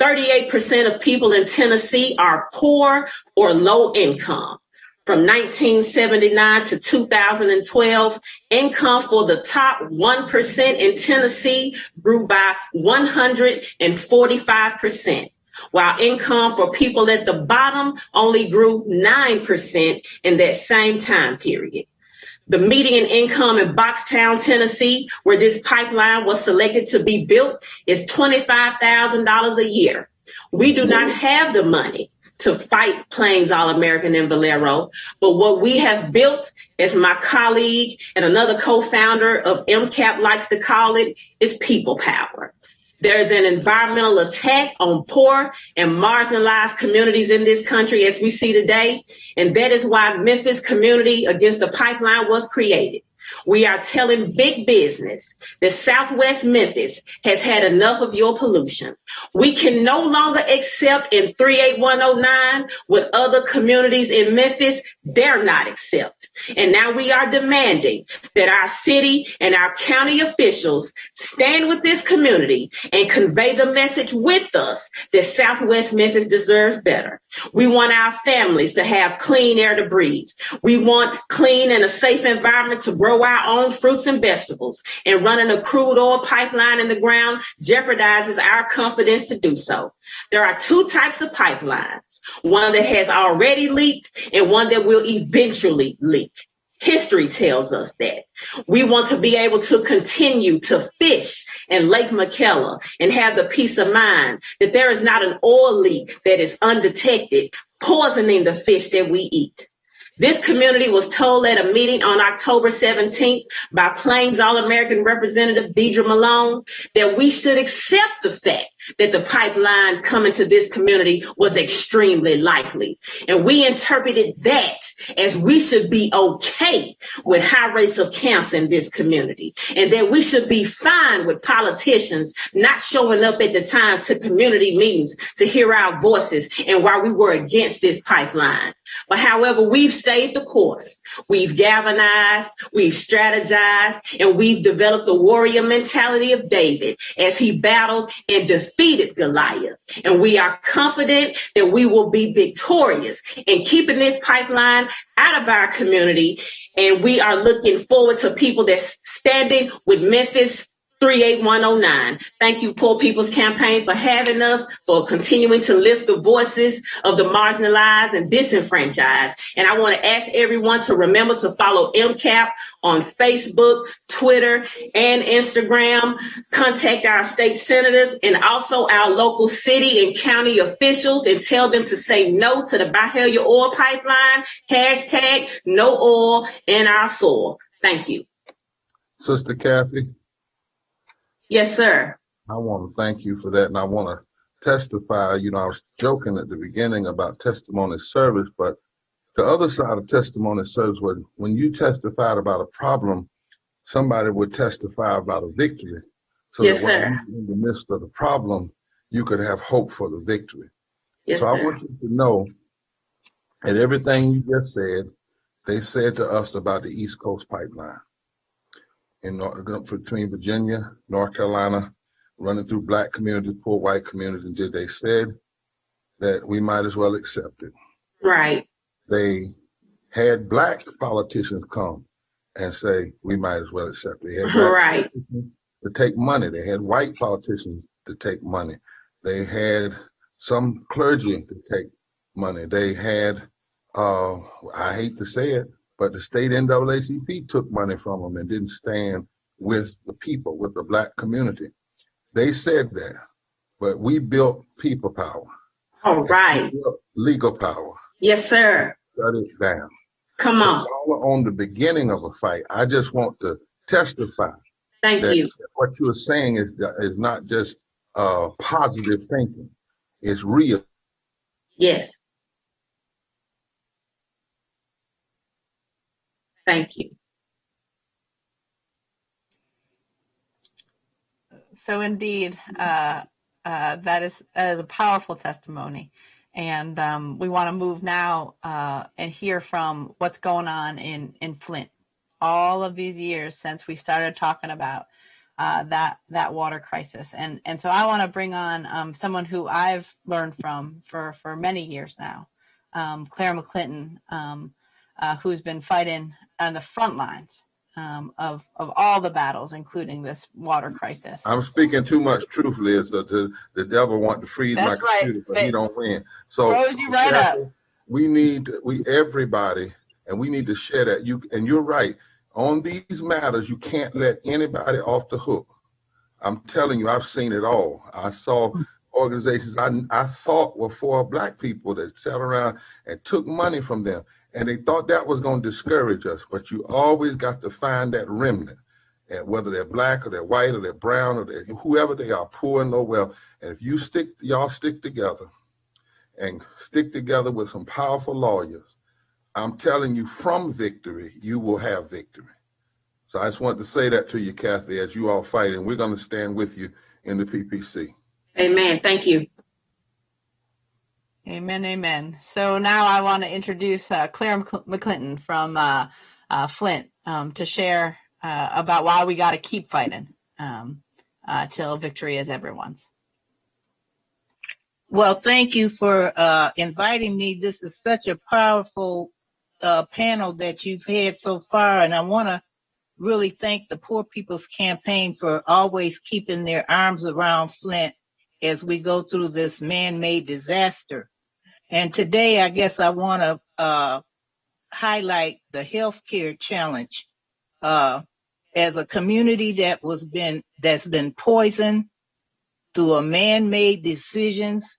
38% of people in Tennessee are poor or low income. From 1979 to 2012, income for the top 1% in Tennessee grew by 145%. While income for people at the bottom only grew 9% in that same time period. The median income in Boxtown, Tennessee, where this pipeline was selected to be built, is $25,000 a year. We do not have the money to fight Plains All-American and Valero, but what we have built, as my colleague and another co-founder of MCAP likes to call it, is people power. There is an environmental attack on poor and marginalized communities in this country as we see today, and that is why Memphis Community Against the Pipeline was created. We are telling big business that Southwest Memphis has had enough of your pollution. We can no longer accept in 38109 what other communities in Memphis dare not accept. And now we are demanding that our city and our county officials stand with this community and convey the message with us that Southwest Memphis deserves better. We want our families to have clean air to breathe. We want clean and a safe environment to grow our own fruits and vegetables. And running a crude oil pipeline in the ground jeopardizes our confidence to do so. There are two types of pipelines, one that has already leaked and one that will eventually leak. History tells us that. We want to be able to continue to fish in Lake McKellar and have the peace of mind that there is not an oil leak that is undetected, poisoning the fish that we eat. This community was told at a meeting on October 17th by Plains All-American Representative Deidre Malone that we should accept the fact that the pipeline coming to this community was extremely likely. And we interpreted that as we should be okay with high rates of cancer in this community, and that we should be fine with politicians not showing up at the time to community meetings to hear our voices and why we were against this pipeline. But however, we've stayed the course. We've galvanized, we've strategized, and we've developed the warrior mentality of David as he battled and defeated Goliath. And we are confident that we will be victorious in keeping this pipeline out of our community. And we are looking forward to people that's standing with Memphis 38109. Thank you, Poor People's Campaign, for having us, for continuing to lift the voices of the marginalized and disenfranchised. And I want to ask everyone to remember to follow MCAP on Facebook, Twitter, and Instagram. Contact our state senators and also our local city and county officials and tell them to say no to the Byhalia oil pipeline. Hashtag no oil in our soil. Thank you. Sister Kathy. Yes, sir. I want to thank you for that, and I want to testify. You know, I was joking at the beginning about testimony service, but the other side of testimony service was when you testified about a problem, somebody would testify about a victory. So yes, that sir. when you're in the midst of the problem, you could have hope for the victory. Yes, so sir. I want you to know that everything you just said, they said to us about the East Coast Pipeline. Between Virginia, North Carolina, running through black communities, poor white communities, they said that we might as well accept it. Right. They had black politicians come and say, we might as well accept it. They had black right. politicians to take money. They had white politicians to take money. They had some clergy to take money. They had, I hate to say it, but the state NAACP took money from them and didn't stand with the people, with the black community. They said that, but we built people power. All right. We built legal power. Yes, sir. Shut it down. Come on. So y'all are on the beginning of a fight. I just want to testify. Thank you. What you are saying is not just positive thinking. It's real. Yes. Thank you. So indeed, that is a powerful testimony. And we want to move now and hear from what's going on in Flint. All of these years since we started talking about that water crisis. And so I want to bring on someone who I've learned from for many years now, Claire McClinton, who's been fighting on the front lines of all the battles, including this water crisis. I'm speaking too much truthfully as the devil want to freeze my computer, but he don't win. So froze you right up. Everybody, and we need to share that. And you're right. On these matters, you can't let anybody off the hook. I'm telling you, I've seen it all. I saw organizations I thought were for black people that sat around and took money from them. And they thought that was going to discourage us. But you always got to find that remnant. And whether they're black or they're white or they're brown or they're whoever they are, poor and low wealth. And if y'all stick together and stick together with some powerful lawyers, I'm telling you, from victory, you will have victory. So I just want to say that to you, Kathy, as you all fight, and we're going to stand with you in the PPC. Amen. Thank you. Amen, amen. So now I want to introduce Claire McClinton from Flint to share about why we got to keep fighting till victory is everyone's. Well, thank you for inviting me. This is such a powerful panel that you've had so far, and I want to really thank the Poor People's Campaign for always keeping their arms around Flint as we go through this man-made disaster. And today, I guess I want to highlight the healthcare challenge. As a community that's been poisoned through a man-made decisions,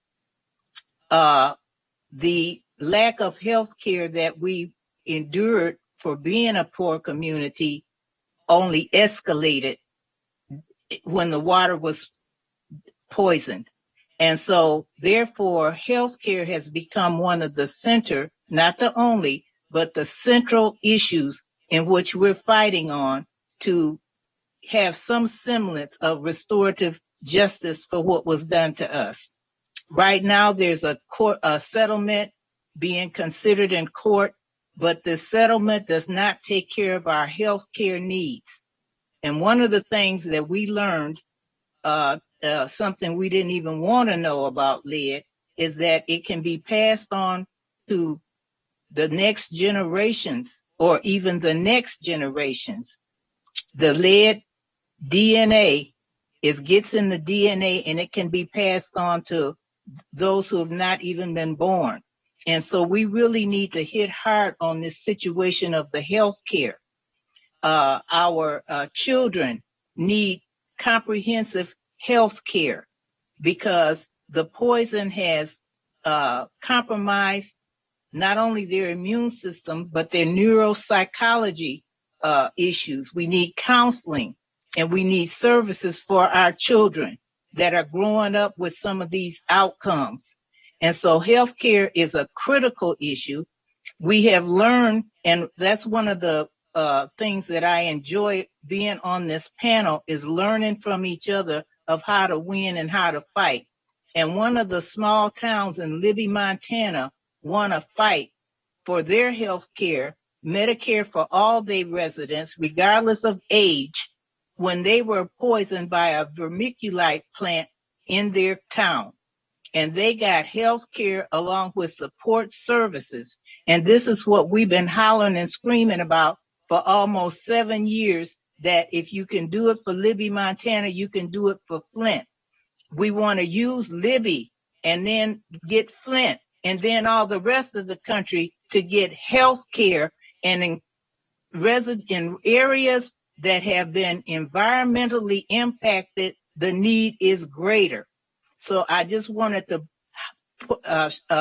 the lack of health care that we endured for being a poor community only escalated when the water was poisoned. And so therefore, health care has become one of the center, not the only, but the central issues in which we're fighting on to have some semblance of restorative justice for what was done to us. Right now, there's a settlement being considered in court, but the settlement does not take care of our health care needs. And one of the things that we learned, something we didn't even want to know about lead, is that it can be passed on to the next generations or even the next generations. The lead DNA gets in the DNA, and it can be passed on to those who have not even been born. And so we really need to hit hard on this situation of the health care. Our children need comprehensive health care because the poison has compromised not only their immune system, but their neuropsychology issues. We need counseling, and we need services for our children that are growing up with some of these outcomes. And so healthcare is a critical issue. We have learned, and that's one of the things that I enjoy being on this panel, is learning from each other of how to win and how to fight. And one of the small towns in Libby, Montana, won a fight for their health care, Medicare for all their residents, regardless of age, when they were poisoned by a vermiculite plant in their town. And they got health care along with support services. And this is what we've been hollering and screaming about for almost 7 years, that if you can do it for Libby, Montana, you can do it for Flint. We want to use Libby and then get Flint and then all the rest of the country to get health care. And in areas that have been environmentally impacted, the need is greater. So I just wanted to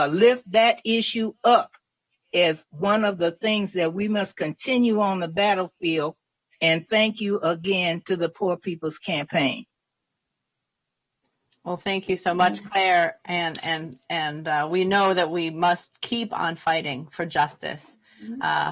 lift that issue up as one of the things that we must continue on the battlefield. And thank you again to the Poor People's Campaign. Well, thank you so much, Claire. And we know that we must keep on fighting for justice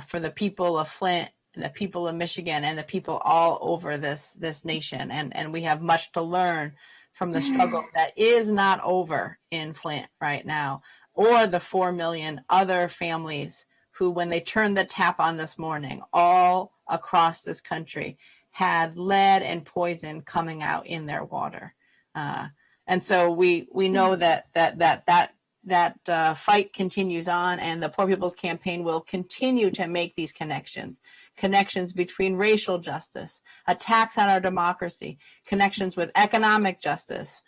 for the people of Flint, and the people of Michigan, and the people all over this nation. And we have much to learn from the struggle that is not over in Flint right now, or the 4 million other families who, when they turned the tap on this morning, all across this country, had lead and poison coming out in their water. And so we know that fight continues on, and the Poor People's Campaign will continue to make these connections between racial justice, attacks on our democracy, connections with economic justice,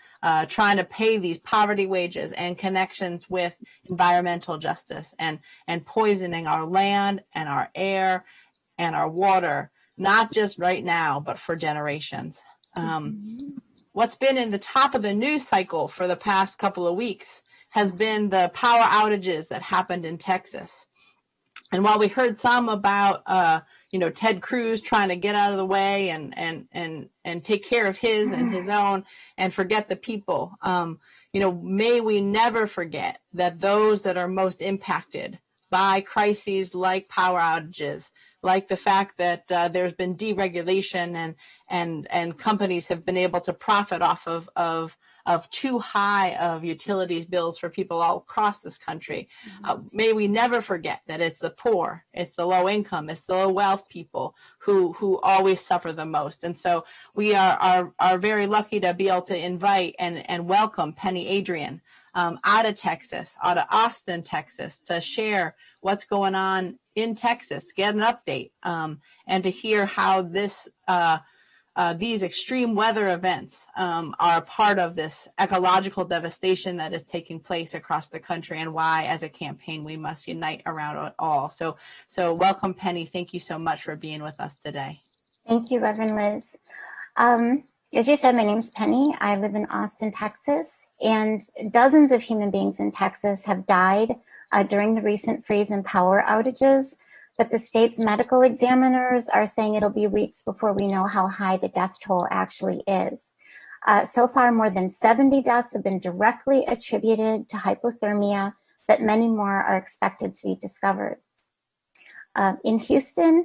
trying to pay these poverty wages, and connections with environmental justice, and poisoning our land and our air and our water, not just right now, but for generations. What's been in the top of the news cycle for the past couple of weeks has been the power outages that happened in Texas. And while we heard some about, Ted Cruz trying to get out of the way and take care of his and his own and forget the people, may we never forget that those that are most impacted by crises like power outages, like the fact that there's been deregulation and companies have been able to profit off of too high of utilities bills for people all across this country. May we never forget that it's the poor, it's the low income, it's the low wealth people who always suffer the most. And so we are very lucky to be able to invite and welcome Penny Adrian out of Texas, out of Austin, Texas, to share what's going on in Texas, get an update, and to hear how these extreme weather events are a part of this ecological devastation that is taking place across the country, and why, as a campaign, we must unite around it all. So welcome, Penny. Thank you so much for being with us today. Thank you, Reverend Liz. As you said, my name is Penny. I live in Austin, Texas, and dozens of human beings in Texas have died during the recent freeze and power outages. But the state's medical examiners are saying it'll be weeks before we know how high the death toll actually is. So far, more than 70 deaths have been directly attributed to hypothermia, but many more are expected to be discovered. In Houston,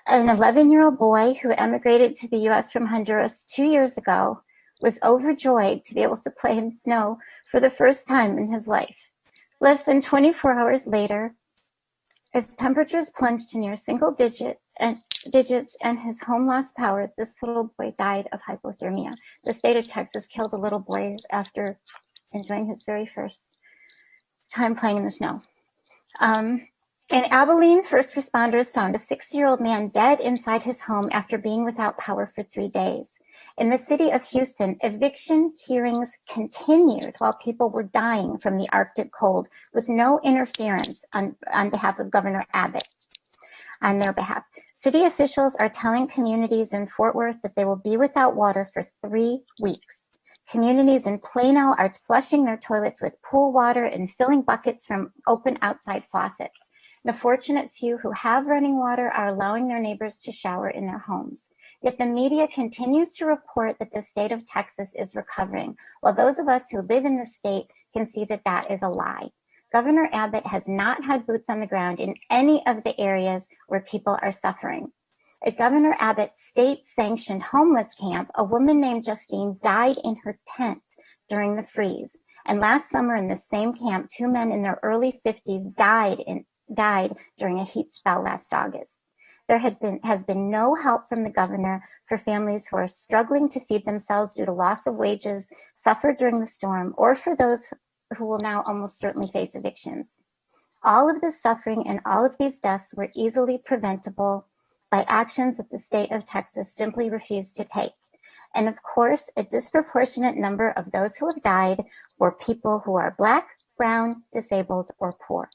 an 11-year-old boy who emigrated to the U.S. from Honduras 2 years ago was overjoyed to be able to play in snow for the first time in his life. Less than 24 hours later, as temperatures plunged to near single digits and his home lost power, this little boy died of hypothermia. The state of Texas killed a little boy after enjoying his very first time playing in the snow. In Abilene, first responders found a 6-year-old man dead inside his home after being without power for 3 days. In the city of Houston, eviction hearings continued while people were dying from the Arctic cold, with no interference on behalf of Governor Abbott. On their behalf, city officials are telling communities in Fort Worth that they will be without water for 3 weeks. Communities in Plano are flushing their toilets with pool water and filling buckets from open outside faucets. The fortunate few who have running water are allowing their neighbors to shower in their homes. Yet the media continues to report that the state of Texas is recovering, while those of us who live in the state can see that that is a lie. Governor Abbott has not had boots on the ground in any of the areas where people are suffering. At Governor Abbott's state-sanctioned homeless camp, a woman named Justine died in her tent during the freeze. And last summer in the same camp, 2 men in their early 50s died during a heat spell last August. There has been no help from the governor for families who are struggling to feed themselves due to loss of wages suffered during the storm, or for those who will now almost certainly face evictions. All of this suffering and all of these deaths were easily preventable by actions that the state of Texas simply refused to take. And of course, a disproportionate number of those who have died were people who are Black, brown, disabled, or poor.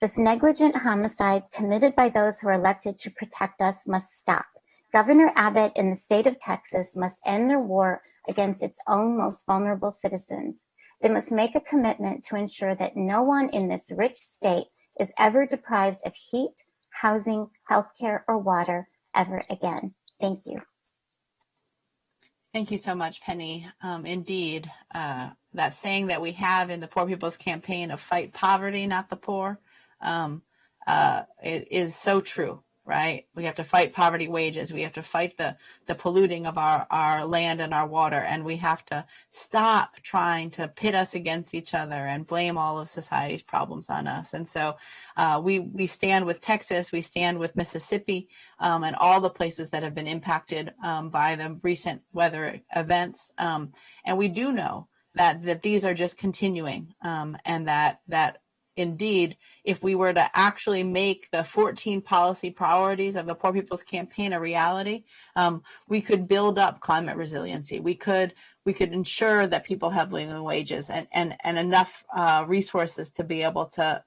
This negligent homicide committed by those who are elected to protect us must stop. Governor Abbott and the state of Texas must end their war against its own most vulnerable citizens. They must make a commitment to ensure that no one in this rich state is ever deprived of heat, housing, healthcare, or water ever again. Thank you. Thank you so much, Penny. Indeed, that saying that we have in the Poor People's Campaign of fight poverty, not the poor, it is so true, right? We have to fight poverty wages. We have to fight the polluting of our land and our water. And we have to stop trying to pit us against each other and blame all of society's problems on us. And so we stand with Texas, we stand with Mississippi, and all the places that have been impacted by the recent weather events. And we do know that these are just continuing, and that indeed, if we were to actually make the 14 policy priorities of the Poor People's Campaign a reality, we could build up climate resiliency. We could ensure that people have living wages and enough resources to be able to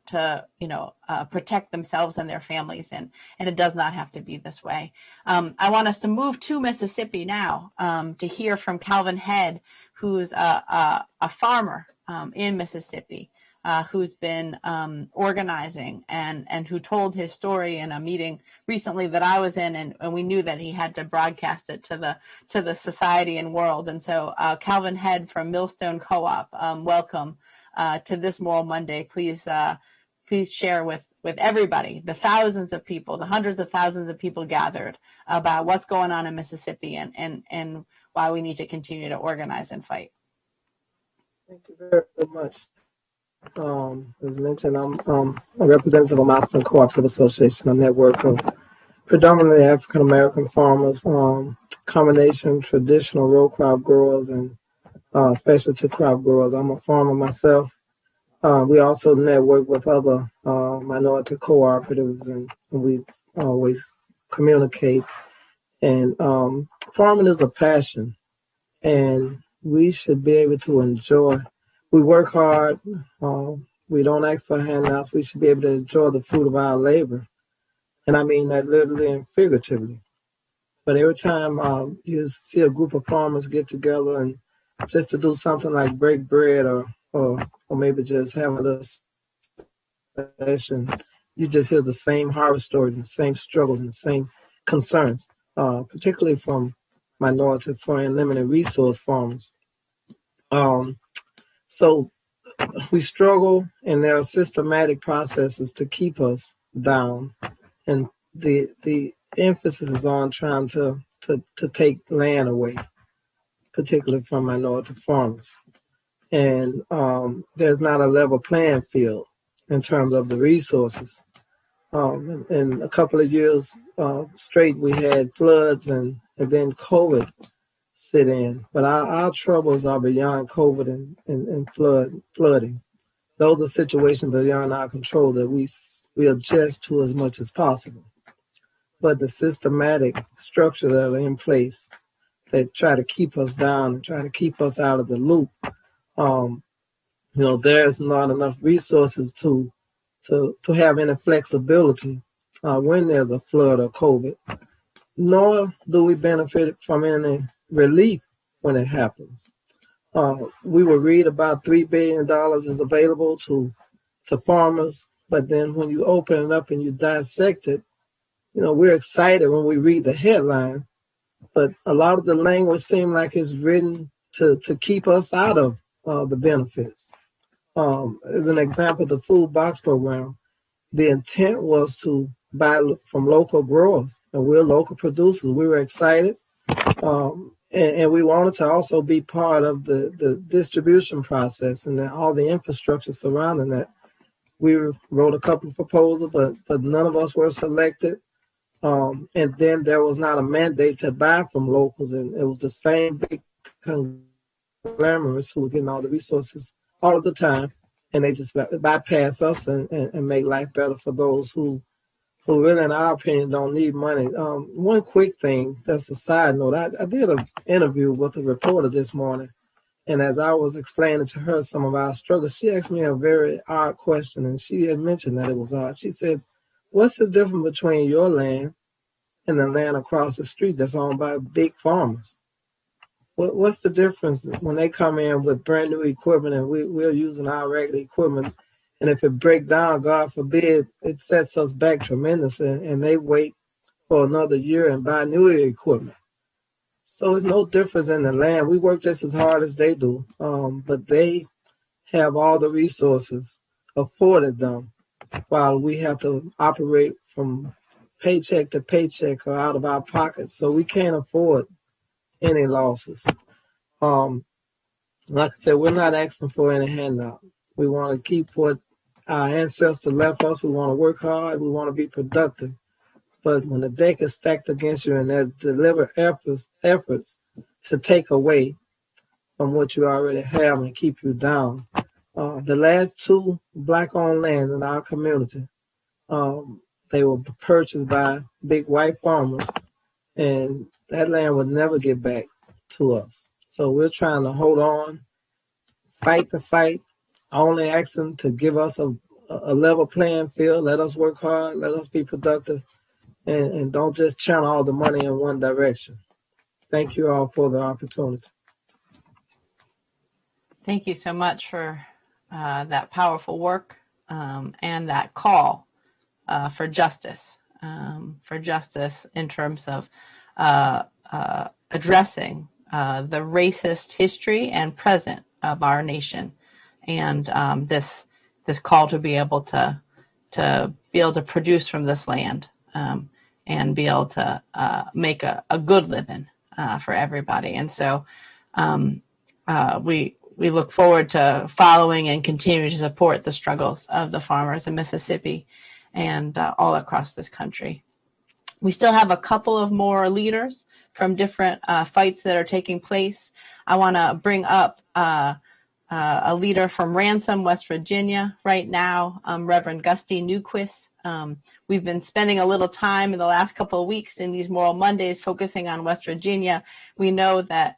protect themselves and their families. And it does not have to be this way. I want us to move to Mississippi now to hear from Calvin Head, who's a farmer in Mississippi. Who's been organizing and who told his story in a meeting recently that I was in, and we knew that he had to broadcast it to the society and world. And so Calvin Head from Millstone Co-op, welcome to this Moral Monday. Please share with everybody, the thousands of people, the hundreds of thousands of people gathered, about what's going on in Mississippi and why we need to continue to organize and fight. Thank you very much. As mentioned, I'm a representative of Millstone Cooperative Association, a network of predominantly African American farmers, combination traditional row crop growers and especially to crop growers. I'm a farmer myself. We also network with other minority cooperatives, and we always communicate. And farming is a passion, and we should be able to enjoy. We work hard. We don't ask for handouts. We should be able to enjoy the fruit of our labor. And I mean that literally and figuratively. But every time you see a group of farmers get together and just to do something like break bread or maybe just have a little session, you just hear the same harvest stories and the same struggles and the same concerns, particularly from minority, foreign, limited resource farmers. So we struggle, and there are systematic processes to keep us down, and the emphasis is on trying to take land away, particularly from minority farmers. And there's not a level playing field in terms of the resources. In a couple of years straight, we had floods and then COVID sit in. But our troubles are beyond COVID and flooding. Those are situations beyond our control that we adjust to as much as possible. But the systematic structure that are in place that try to keep us down and try to keep us out of the loop, there's not enough resources to have any flexibility when there's a flood or COVID, nor do we benefit from any relief when it happens. We will read about $3 billion is available to farmers, but then when you open it up and you dissect it, we're excited when we read the headline, but a lot of the language seems like it's written to keep us out of the benefits. As an example, the food box program, the intent was to buy from local growers, and we're local producers. We were excited, and we wanted to also be part of the distribution process and all the infrastructure surrounding that. We wrote a couple of proposals, but none of us were selected. And then there was not a mandate to buy from locals, and it was the same big conglomerates who were getting all the resources all of the time, and they just bypass us and make life better for those who really, in our opinion, don't need money. One quick thing, that's a side note. I did an interview with a reporter this morning, and as I was explaining to her some of our struggles, she asked me a very odd question, and she had mentioned that it was odd. She said, "What's the difference between your land and the land across the street that's owned by big farmers? What's the difference when they come in with brand new equipment and we're using our regular equipment, and if it breaks down, God forbid, it sets us back tremendously, and they wait for another year and buy newer equipment. So it's no difference in the land. We work just as hard as they do, but they have all the resources afforded them, while we have to operate from paycheck to paycheck or out of our pockets. So we can't afford any losses. Like I said, we're not asking for any handout. We want to keep what our ancestors left us. We want to work hard. We want to be productive. But when the deck is stacked against you and there's deliberate efforts to take away from what you already have and keep you down. The last 2 Black-owned lands in our community, they were purchased by big white farmers, and that land would never get back to us. So we're trying to hold on, fight the fight, only asking to give us a level playing field, let us work hard, let us be productive, and don't just channel all the money in one direction. Thank you all for the opportunity. Thank you so much for that powerful work and that call for justice in terms of addressing the racist history and present of our nation, and this call to be able to produce from this land and be able to make a good living for everybody. And so we look forward to following and continuing to support the struggles of the farmers in Mississippi and all across this country. We still have a couple of more leaders different fights that are taking place. I want to bring up a leader from Ransom, West Virginia right now, Reverend Gusty Newquist. We've been spending a little time in the last couple of weeks in these Moral Mondays focusing on West Virginia. We know that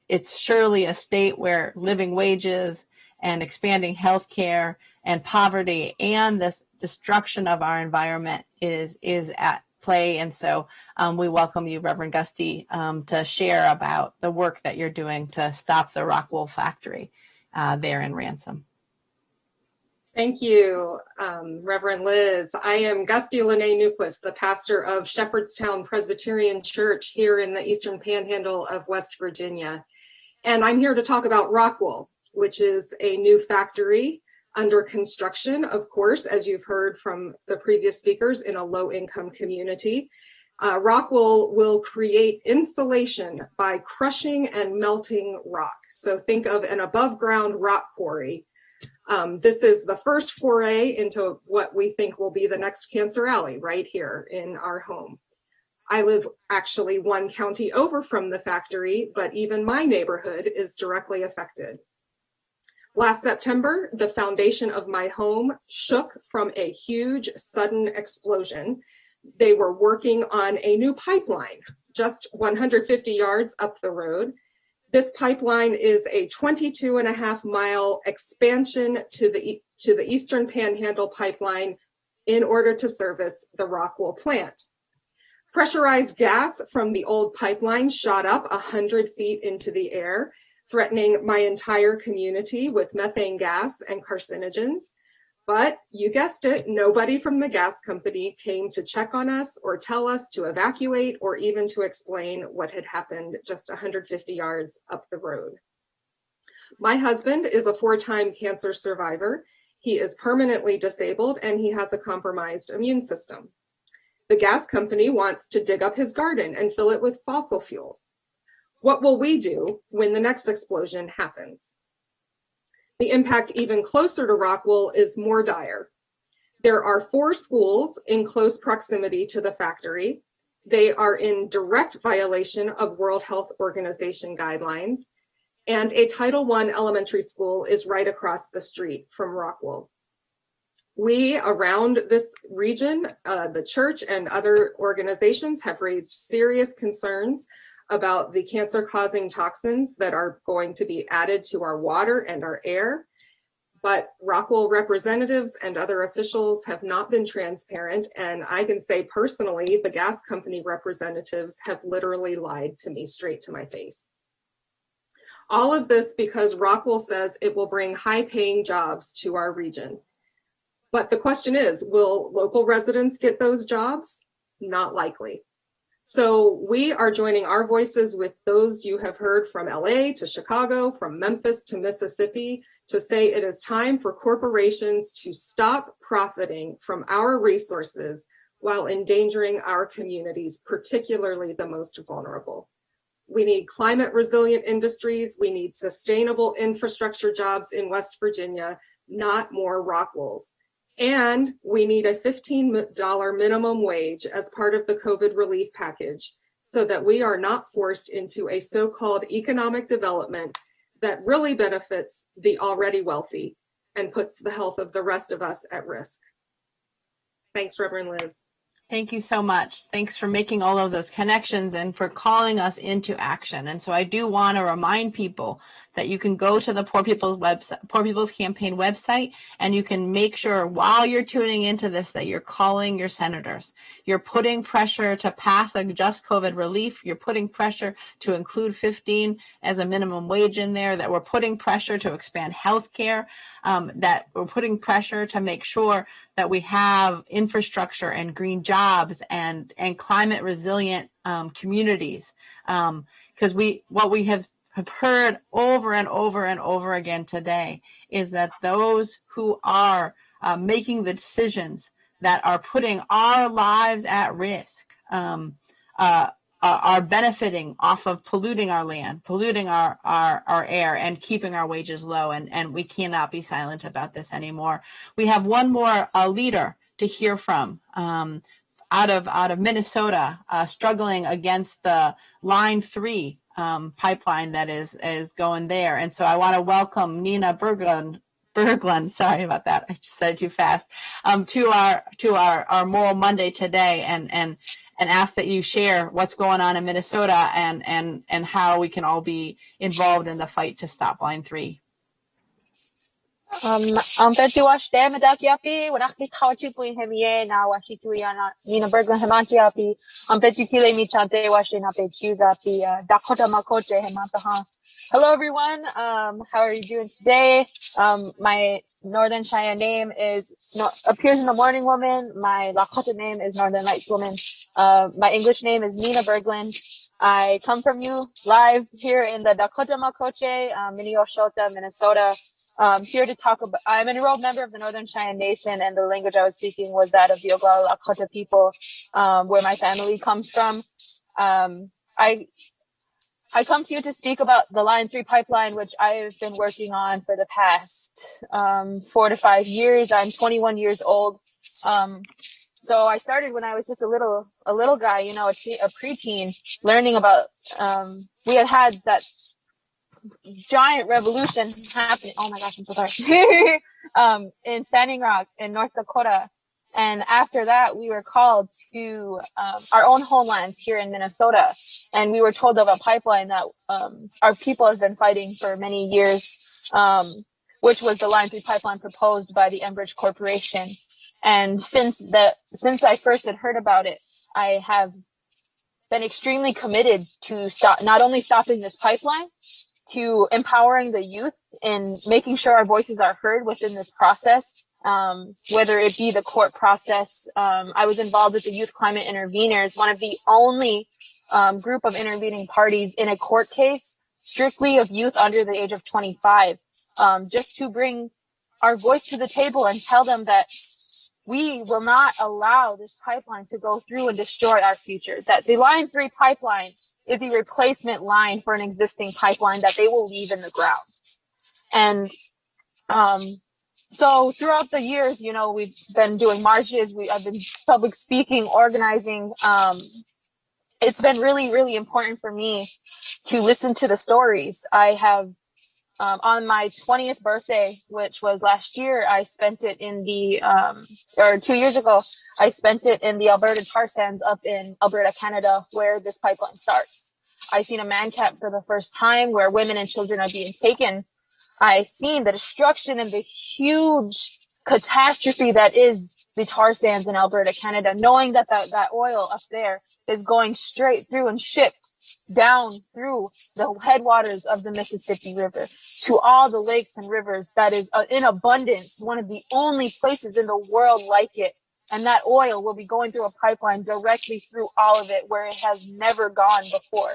it's surely a state where living wages and expanding health care and poverty and this destruction of our environment is at play. And so we welcome you, Reverend Gusty, to share about the work that you're doing to stop the rock wool factory there in Ransom. Thank you, Reverend Liz. I am Gusty Lene Newquist, the pastor of Shepherdstown Presbyterian Church here in the Eastern Panhandle of West Virginia. And I'm here to talk about rock wool, which is a new factory under construction, of course, as you've heard from the previous speakers, in a low-income community. Rock wool will create insulation by crushing and melting rock. So think of an above-ground rock quarry. This is the first foray into what we think will be the next Cancer Alley right here in our home. I live actually one county over from the factory, but even my neighborhood is directly affected. Last September, the foundation of my home shook from a huge sudden explosion. They were working on a new pipeline just 150 yards up the road. This pipeline is a 22.5-mile expansion to the Eastern Panhandle pipeline in order to service the rock wool plant. Pressurized gas from the old pipeline shot up 100 feet into the air, threatening my entire community with methane gas and carcinogens. But you guessed it, nobody from the gas company came to check on us or tell us to evacuate or even to explain what had happened just 150 yards up the road. My husband is a 4-time cancer survivor. He is permanently disabled and he has a compromised immune system. The gas company wants to dig up his garden and fill it with fossil fuels. What will we do when the next explosion happens? The impact even closer to rock wool is more dire. There are 4 schools in close proximity to the factory. They are in direct violation of World Health Organization guidelines, and a Title I elementary school is right across the street from rock wool. We around this region, the church and other organizations have raised serious concerns about the cancer-causing toxins that are going to be added to our water and our air. But rock wool representatives and other officials have not been transparent. And I can say personally, the gas company representatives have literally lied to me straight to my face. All of this because rock wool says it will bring high-paying jobs to our region. But the question is, will local residents get those jobs? Not likely. So we are joining our voices with those you have heard from LA to Chicago, from Memphis to Mississippi, to say it is time for corporations to stop profiting from our resources while endangering our communities, particularly the most vulnerable. We need climate resilient industries. We need sustainable infrastructure jobs in West Virginia, not more rock wools. And we need a $15 minimum wage as part of the COVID relief package so that we are not forced into a so-called economic development that really benefits the already wealthy and puts the health of the rest of us at risk. Thanks, Reverend Liz. Thank you so much. Thanks for making all of those connections and for calling us into action. And so I do want to remind people that you can go to the Poor People's Campaign website, and you can make sure while you're tuning into this that you're calling your senators. You're putting pressure to pass a just COVID relief. You're putting pressure to include 15 as a minimum wage in there, that we're putting pressure to expand health care, that we're putting pressure to make sure that we have infrastructure and green jobs and climate resilient communities. Because what we have heard over and over and over again today is that those who are making the decisions that are putting our lives at risk are benefiting off of polluting our land, polluting our air, and keeping our wages low. And we cannot be silent about this anymore. We have one more leader to hear from out of Minnesota, struggling against the Line 3 pipeline that is going there. And so I want to welcome Nina Berglund, sorry about that, I just said it too fast, to our Moral Monday today, and ask that you share what's going on in Minnesota and how we can all be involved in the fight to stop Line 3. Betty wash them at Yapi, when I thought you put him here now, wash it to Nina Berglund Hamachiapi, Betty Kile Michante, washing up a choose up the Dakota Makoche Hemataha. Hello everyone, how are you doing today? My Northern Cheyenne name appears in the Morning Woman. My Lakota name is Northern Lights Woman. My English name is Nina Berglund. I come from you live here in the Dakota Makoche, Minneota, Minnesota. Here to talk about, I'm an enrolled member of the Northern Cheyenne Nation, and the language I was speaking was that of the Oglala Lakota people, where my family comes from. I come to you to speak about the Line 3 pipeline, which I've been working on for the past 4 to 5 years. I'm 21 years old. So I started when I was just a little guy, you know, a preteen, learning about, we had that giant revolution happening. Oh my gosh, I'm so sorry. In Standing Rock in North Dakota. And after that, we were called to our own homelands here in Minnesota. And we were told of a pipeline that our people have been fighting for many years, which was the Line 3 pipeline proposed by the Enbridge Corporation. And since I first had heard about it, I have been extremely committed to not only stopping this pipeline, to empowering the youth and making sure our voices are heard within this process, whether it be the court process. I was involved with the Youth Climate Interveners, one of the only group of intervening parties in a court case strictly of youth under the age of 25, just to bring our voice to the table and tell them that we will not allow this pipeline to go through and destroy our future, that the Line 3 pipeline is a replacement line for an existing pipeline that they will leave in the ground. And so throughout the years, you know, we've been doing marches, I've been public speaking, organizing. It's been really, really important for me to listen to the stories. I have, on my 20th birthday, which was last year, I spent it in or 2 years ago, I spent it in the Alberta tar sands up in Alberta, Canada, where this pipeline starts. I seen a man camp for the first time where women and children are being taken. I seen the destruction and the huge catastrophe that is the tar sands in Alberta, Canada, knowing that oil up there is going straight through and shipped down through the headwaters of the Mississippi River to all the lakes and rivers that is in abundance, one of the only places in the world like it. And that oil will be going through a pipeline directly through all of it where it has never gone before.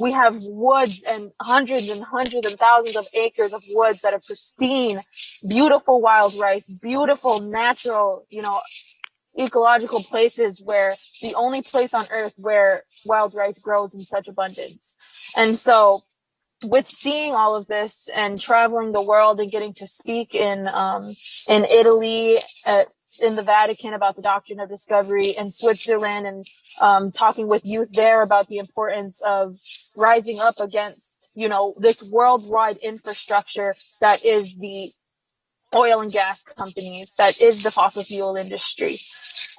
We have woods and hundreds and thousands of acres of woods that are pristine, beautiful wild rice, beautiful natural, you know, ecological places where the only place on earth where wild rice grows in such abundance. And so with seeing all of this and traveling the world and getting to speak in Italy, in the Vatican about the doctrine of discovery, in Switzerland, and talking with youth there about the importance of rising up against, you know, this worldwide infrastructure that is the oil and gas companies, that is the fossil fuel industry.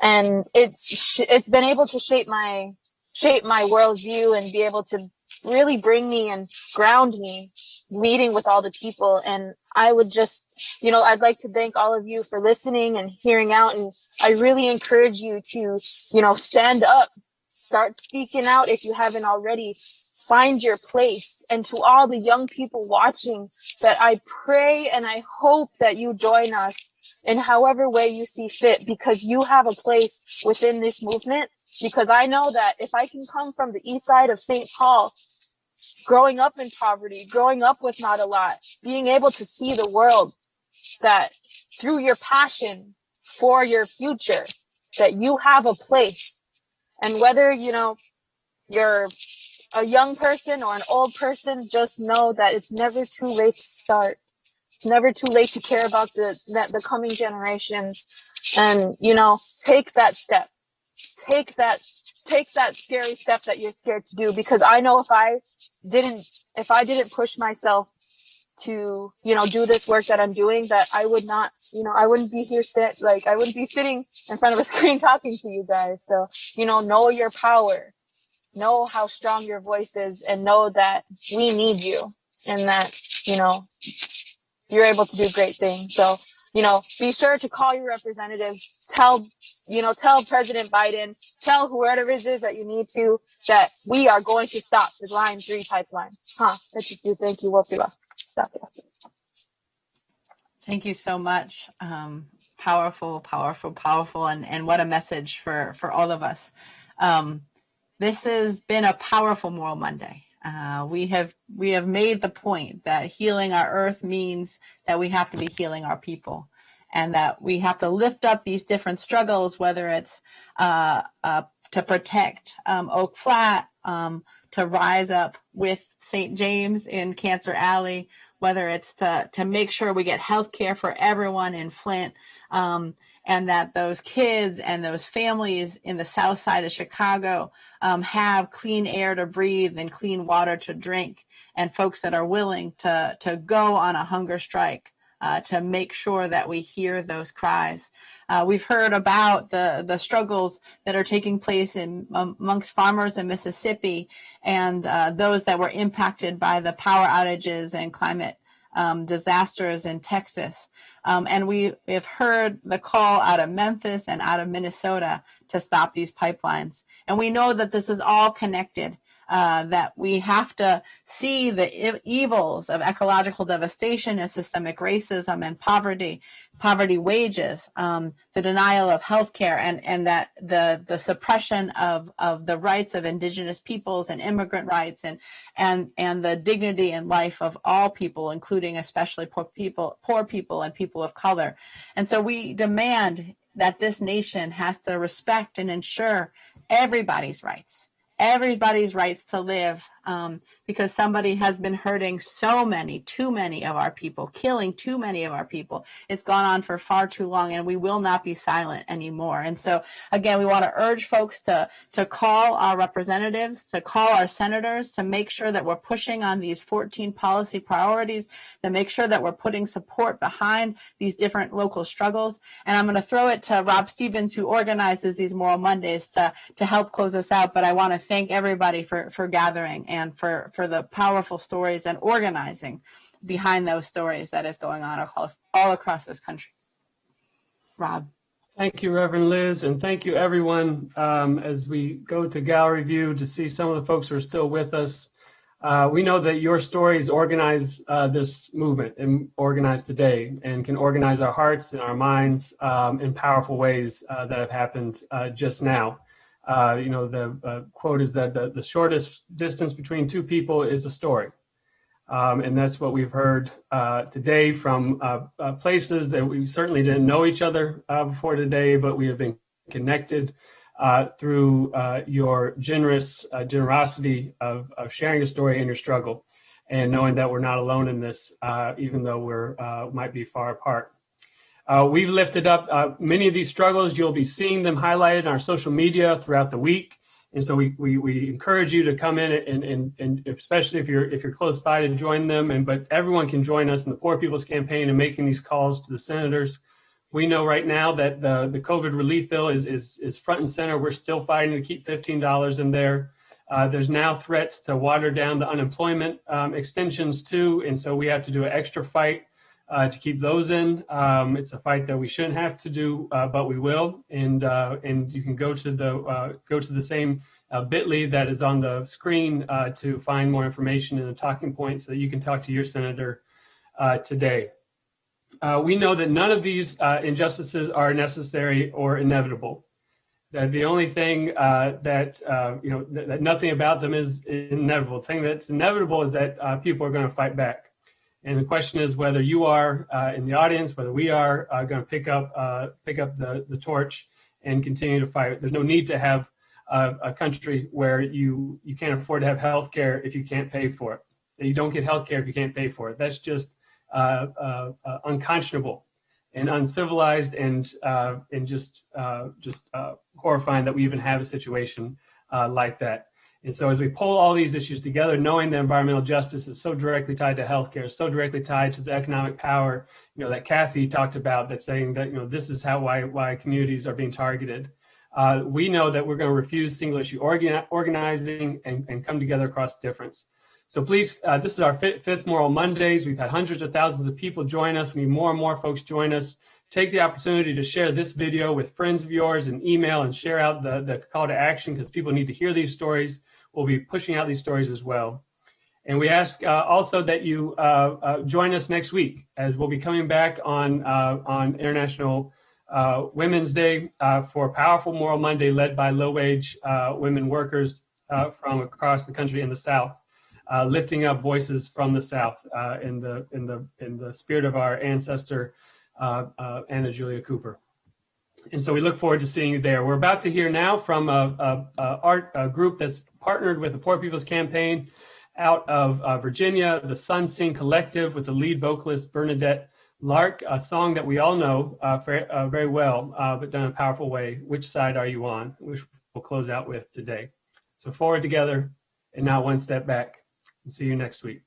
And it's been able to shape my worldview and be able to really bring me and ground me, meeting with all the people. And I would just, you know, I'd like to thank all of you for listening and hearing out. And I really encourage you to, you know, stand up, start speaking out if you haven't already, find your place. And to all the young people watching, that I pray and I hope that you join us in however way you see fit, because you have a place within this movement. Because I know that if I can come from the east side of St. Paul, growing up in poverty, growing up with not a lot, being able to see the world, that through your passion for your future, that you have a place. And whether, you know, you're a young person or an old person, just know that it's never too late to start. It's never too late to care about the coming generations. And, you know, take that step. take that scary step that you're scared to do, because I know if I didn't push myself to, do this work that I'm doing, that I would not, I wouldn't be here I wouldn't be sitting in front of a screen talking to you guys. So, know your power, know how strong your voice is, and know that we need you, and that, you're able to do great things. So, be sure to call your representatives, tell President Biden, tell whoever it is that you need to, that we are going to stop the Line 3 pipeline. Thank you. Stop. Thank you so much. Powerful, and what a message for all of us. This has been a powerful Moral Monday. We have made the point that healing our earth means that we have to be healing our people, and that we have to lift up these different struggles, whether it's to protect Oak Flat, to rise up with St. James in Cancer Alley, whether it's to make sure we get health care for everyone in Flint, and that those kids and those families in the south side of Chicago have clean air to breathe and clean water to drink, and folks that are willing to go on a hunger strike to make sure that we hear those cries. We've heard about the struggles that are taking place amongst farmers in Mississippi, and those that were impacted by the power outages and climate disasters in Texas. And we have heard the call out of Memphis and out of Minnesota to stop these pipelines. And we know that this is all connected, that we have to see the evils of ecological devastation and systemic racism and poverty wages, the denial of healthcare, and that the suppression of the rights of indigenous peoples and immigrant rights, and the dignity and life of all people, including especially poor people and people of color. And so we demand that this nation has to respect and ensure everybody's rights to live, because somebody has been hurting too many of our people, killing too many of our people. It's gone on for far too long, and we will not be silent anymore. And so, again, we want to urge folks to call our representatives, to call our senators, to make sure that we're pushing on these 14 policy priorities, to make sure that we're putting support behind these different local struggles. And I'm going to throw it to Rob Stevens, who organizes these Moral Mondays, to help close us out. But I want to thank everybody for gathering and for the powerful stories and organizing behind those stories that is going on all across this country. Rob. Thank you, Reverend Liz, and thank you, everyone. As we go to gallery view to see some of the folks who are still with us, we know that your stories organize this movement and organize today, and can organize our hearts and our minds in powerful ways that have happened just now. The quote is that the shortest distance between two people is a story. And that's what we've heard today from places that we certainly didn't know each other before today, but we have been connected through your generosity of sharing your story and your struggle, and knowing that we're not alone in this, even though we're might be far apart. We've lifted up many of these struggles. You'll be seeing them highlighted on our social media throughout the week. And so we encourage you to come in and especially if you're close by, to join them. But everyone can join us in the Poor People's Campaign and making these calls to the senators. We know right now that the COVID relief bill is front and center. We're still fighting to keep $15 in there. There's now threats to water down the unemployment extensions too. And so we have to do an extra fight to keep those in. It's a fight that we shouldn't have to do, but we will. And you can go to the same bit.ly that is on the screen to find more information and a talking point, so that you can talk to your senator today. We know that none of these injustices are necessary or inevitable. That the only thing that nothing about them is inevitable. The thing that's inevitable is that people are going to fight back. And the question is whether you are in the audience, whether we are going to pick up the torch and continue to fight. There's no need to have a country where you can't afford to have health care if you can't pay for it. That you don't get health care if you can't pay for it. That's just unconscionable. and uncivilized and just horrifying that we even have a situation like that. And so as we pull all these issues together, knowing that environmental justice is so directly tied to healthcare, so directly tied to the economic power, that Kathy talked about, that's saying that, this is why communities are being targeted. We know that we're going to refuse single issue organizing and come together across difference. So please, this is our fifth Moral Mondays. We've had hundreds of thousands of people join us. We need more and more folks join us. Take the opportunity to share this video with friends of yours and email and share out the call to action, because people need to hear these stories. We'll be pushing out these stories as well. And we ask also that you join us next week, as we'll be coming back on International Women's Day for a powerful Moral Monday led by low-wage women workers from across the country in the South, lifting up voices from the South in the spirit of our ancestor, Anna Julia Cooper. And so we look forward to seeing you there. We're about to hear now from a group that's partnered with the Poor People's Campaign out of Virginia, the Sun Sing Collective, with the lead vocalist Bernadette Lark, a song that we all know very well, but done in a powerful way. Which Side Are You On? Which we'll close out with today. So forward together, and now one step back. And see you next week.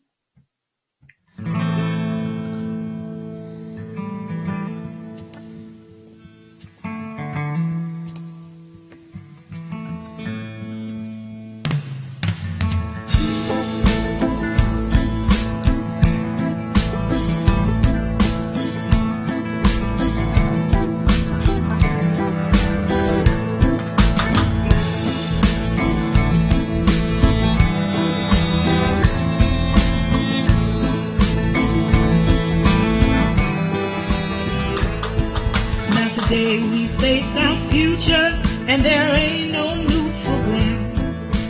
And there ain't no neutral ground.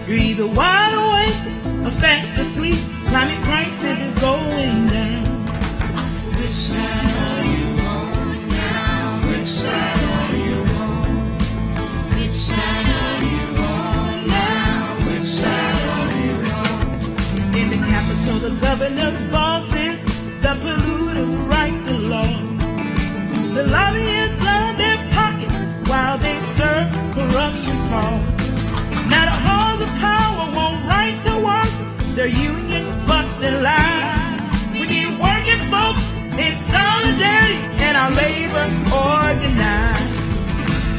You're either wide awake or fast asleep. Climate crisis is going down. Which side are you on now? Which side are you on? Which side are you on now? Which side are you on? In the capital, the governor's bosses, the polluters write the law. The lobbyists love their pocket while they serve corruption's call. Now the halls of power won't right to work, their union busting lies. We need working folks in solidarity and our labor organized.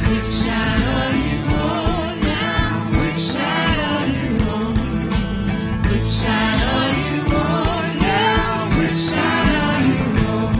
Which side are you on now? Which side are you on? Which side are you on now? Which side are you on?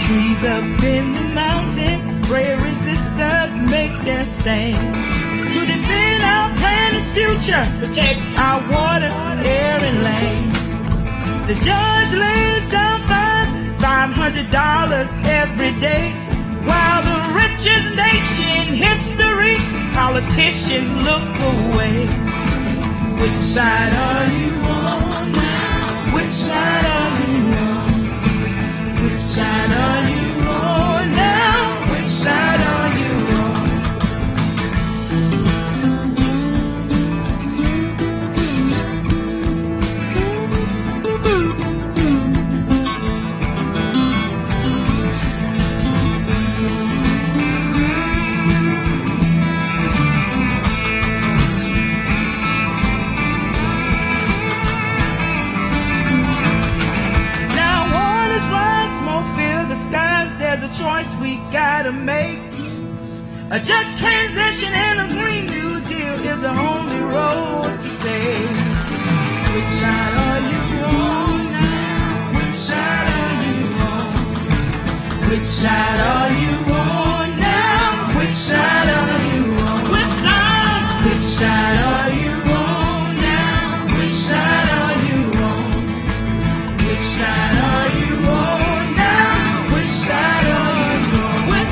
Trees up in the mountains, brave resistors make their stand to defend our planet's future, protect our water, air, and land. The judge lays down fines, $500 every day, while the richest nation in history, politicians look away. Which side are you on now? Which side are you on? Which side are you on now? Which side are you on? A choice we gotta make. A just transition and a Green New Deal is the only road to take. Which side are you on now? Which side are you on? Which side are you on now? Which side are you on? Which side? Which side are you on now? Which side are you on? Which side are you on now? Which side? Which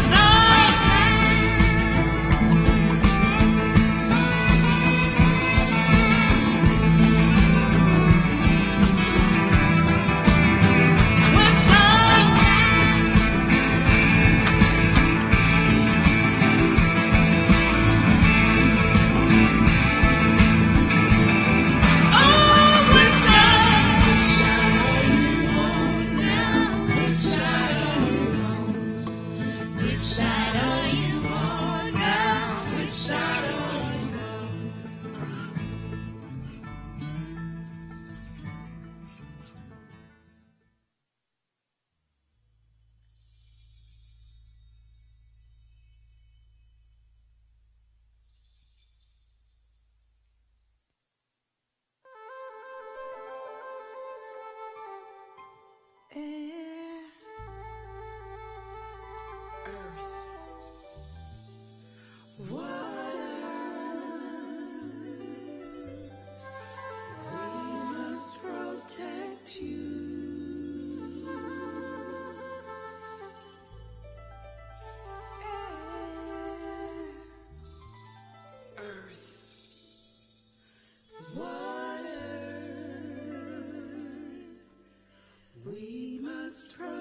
strong.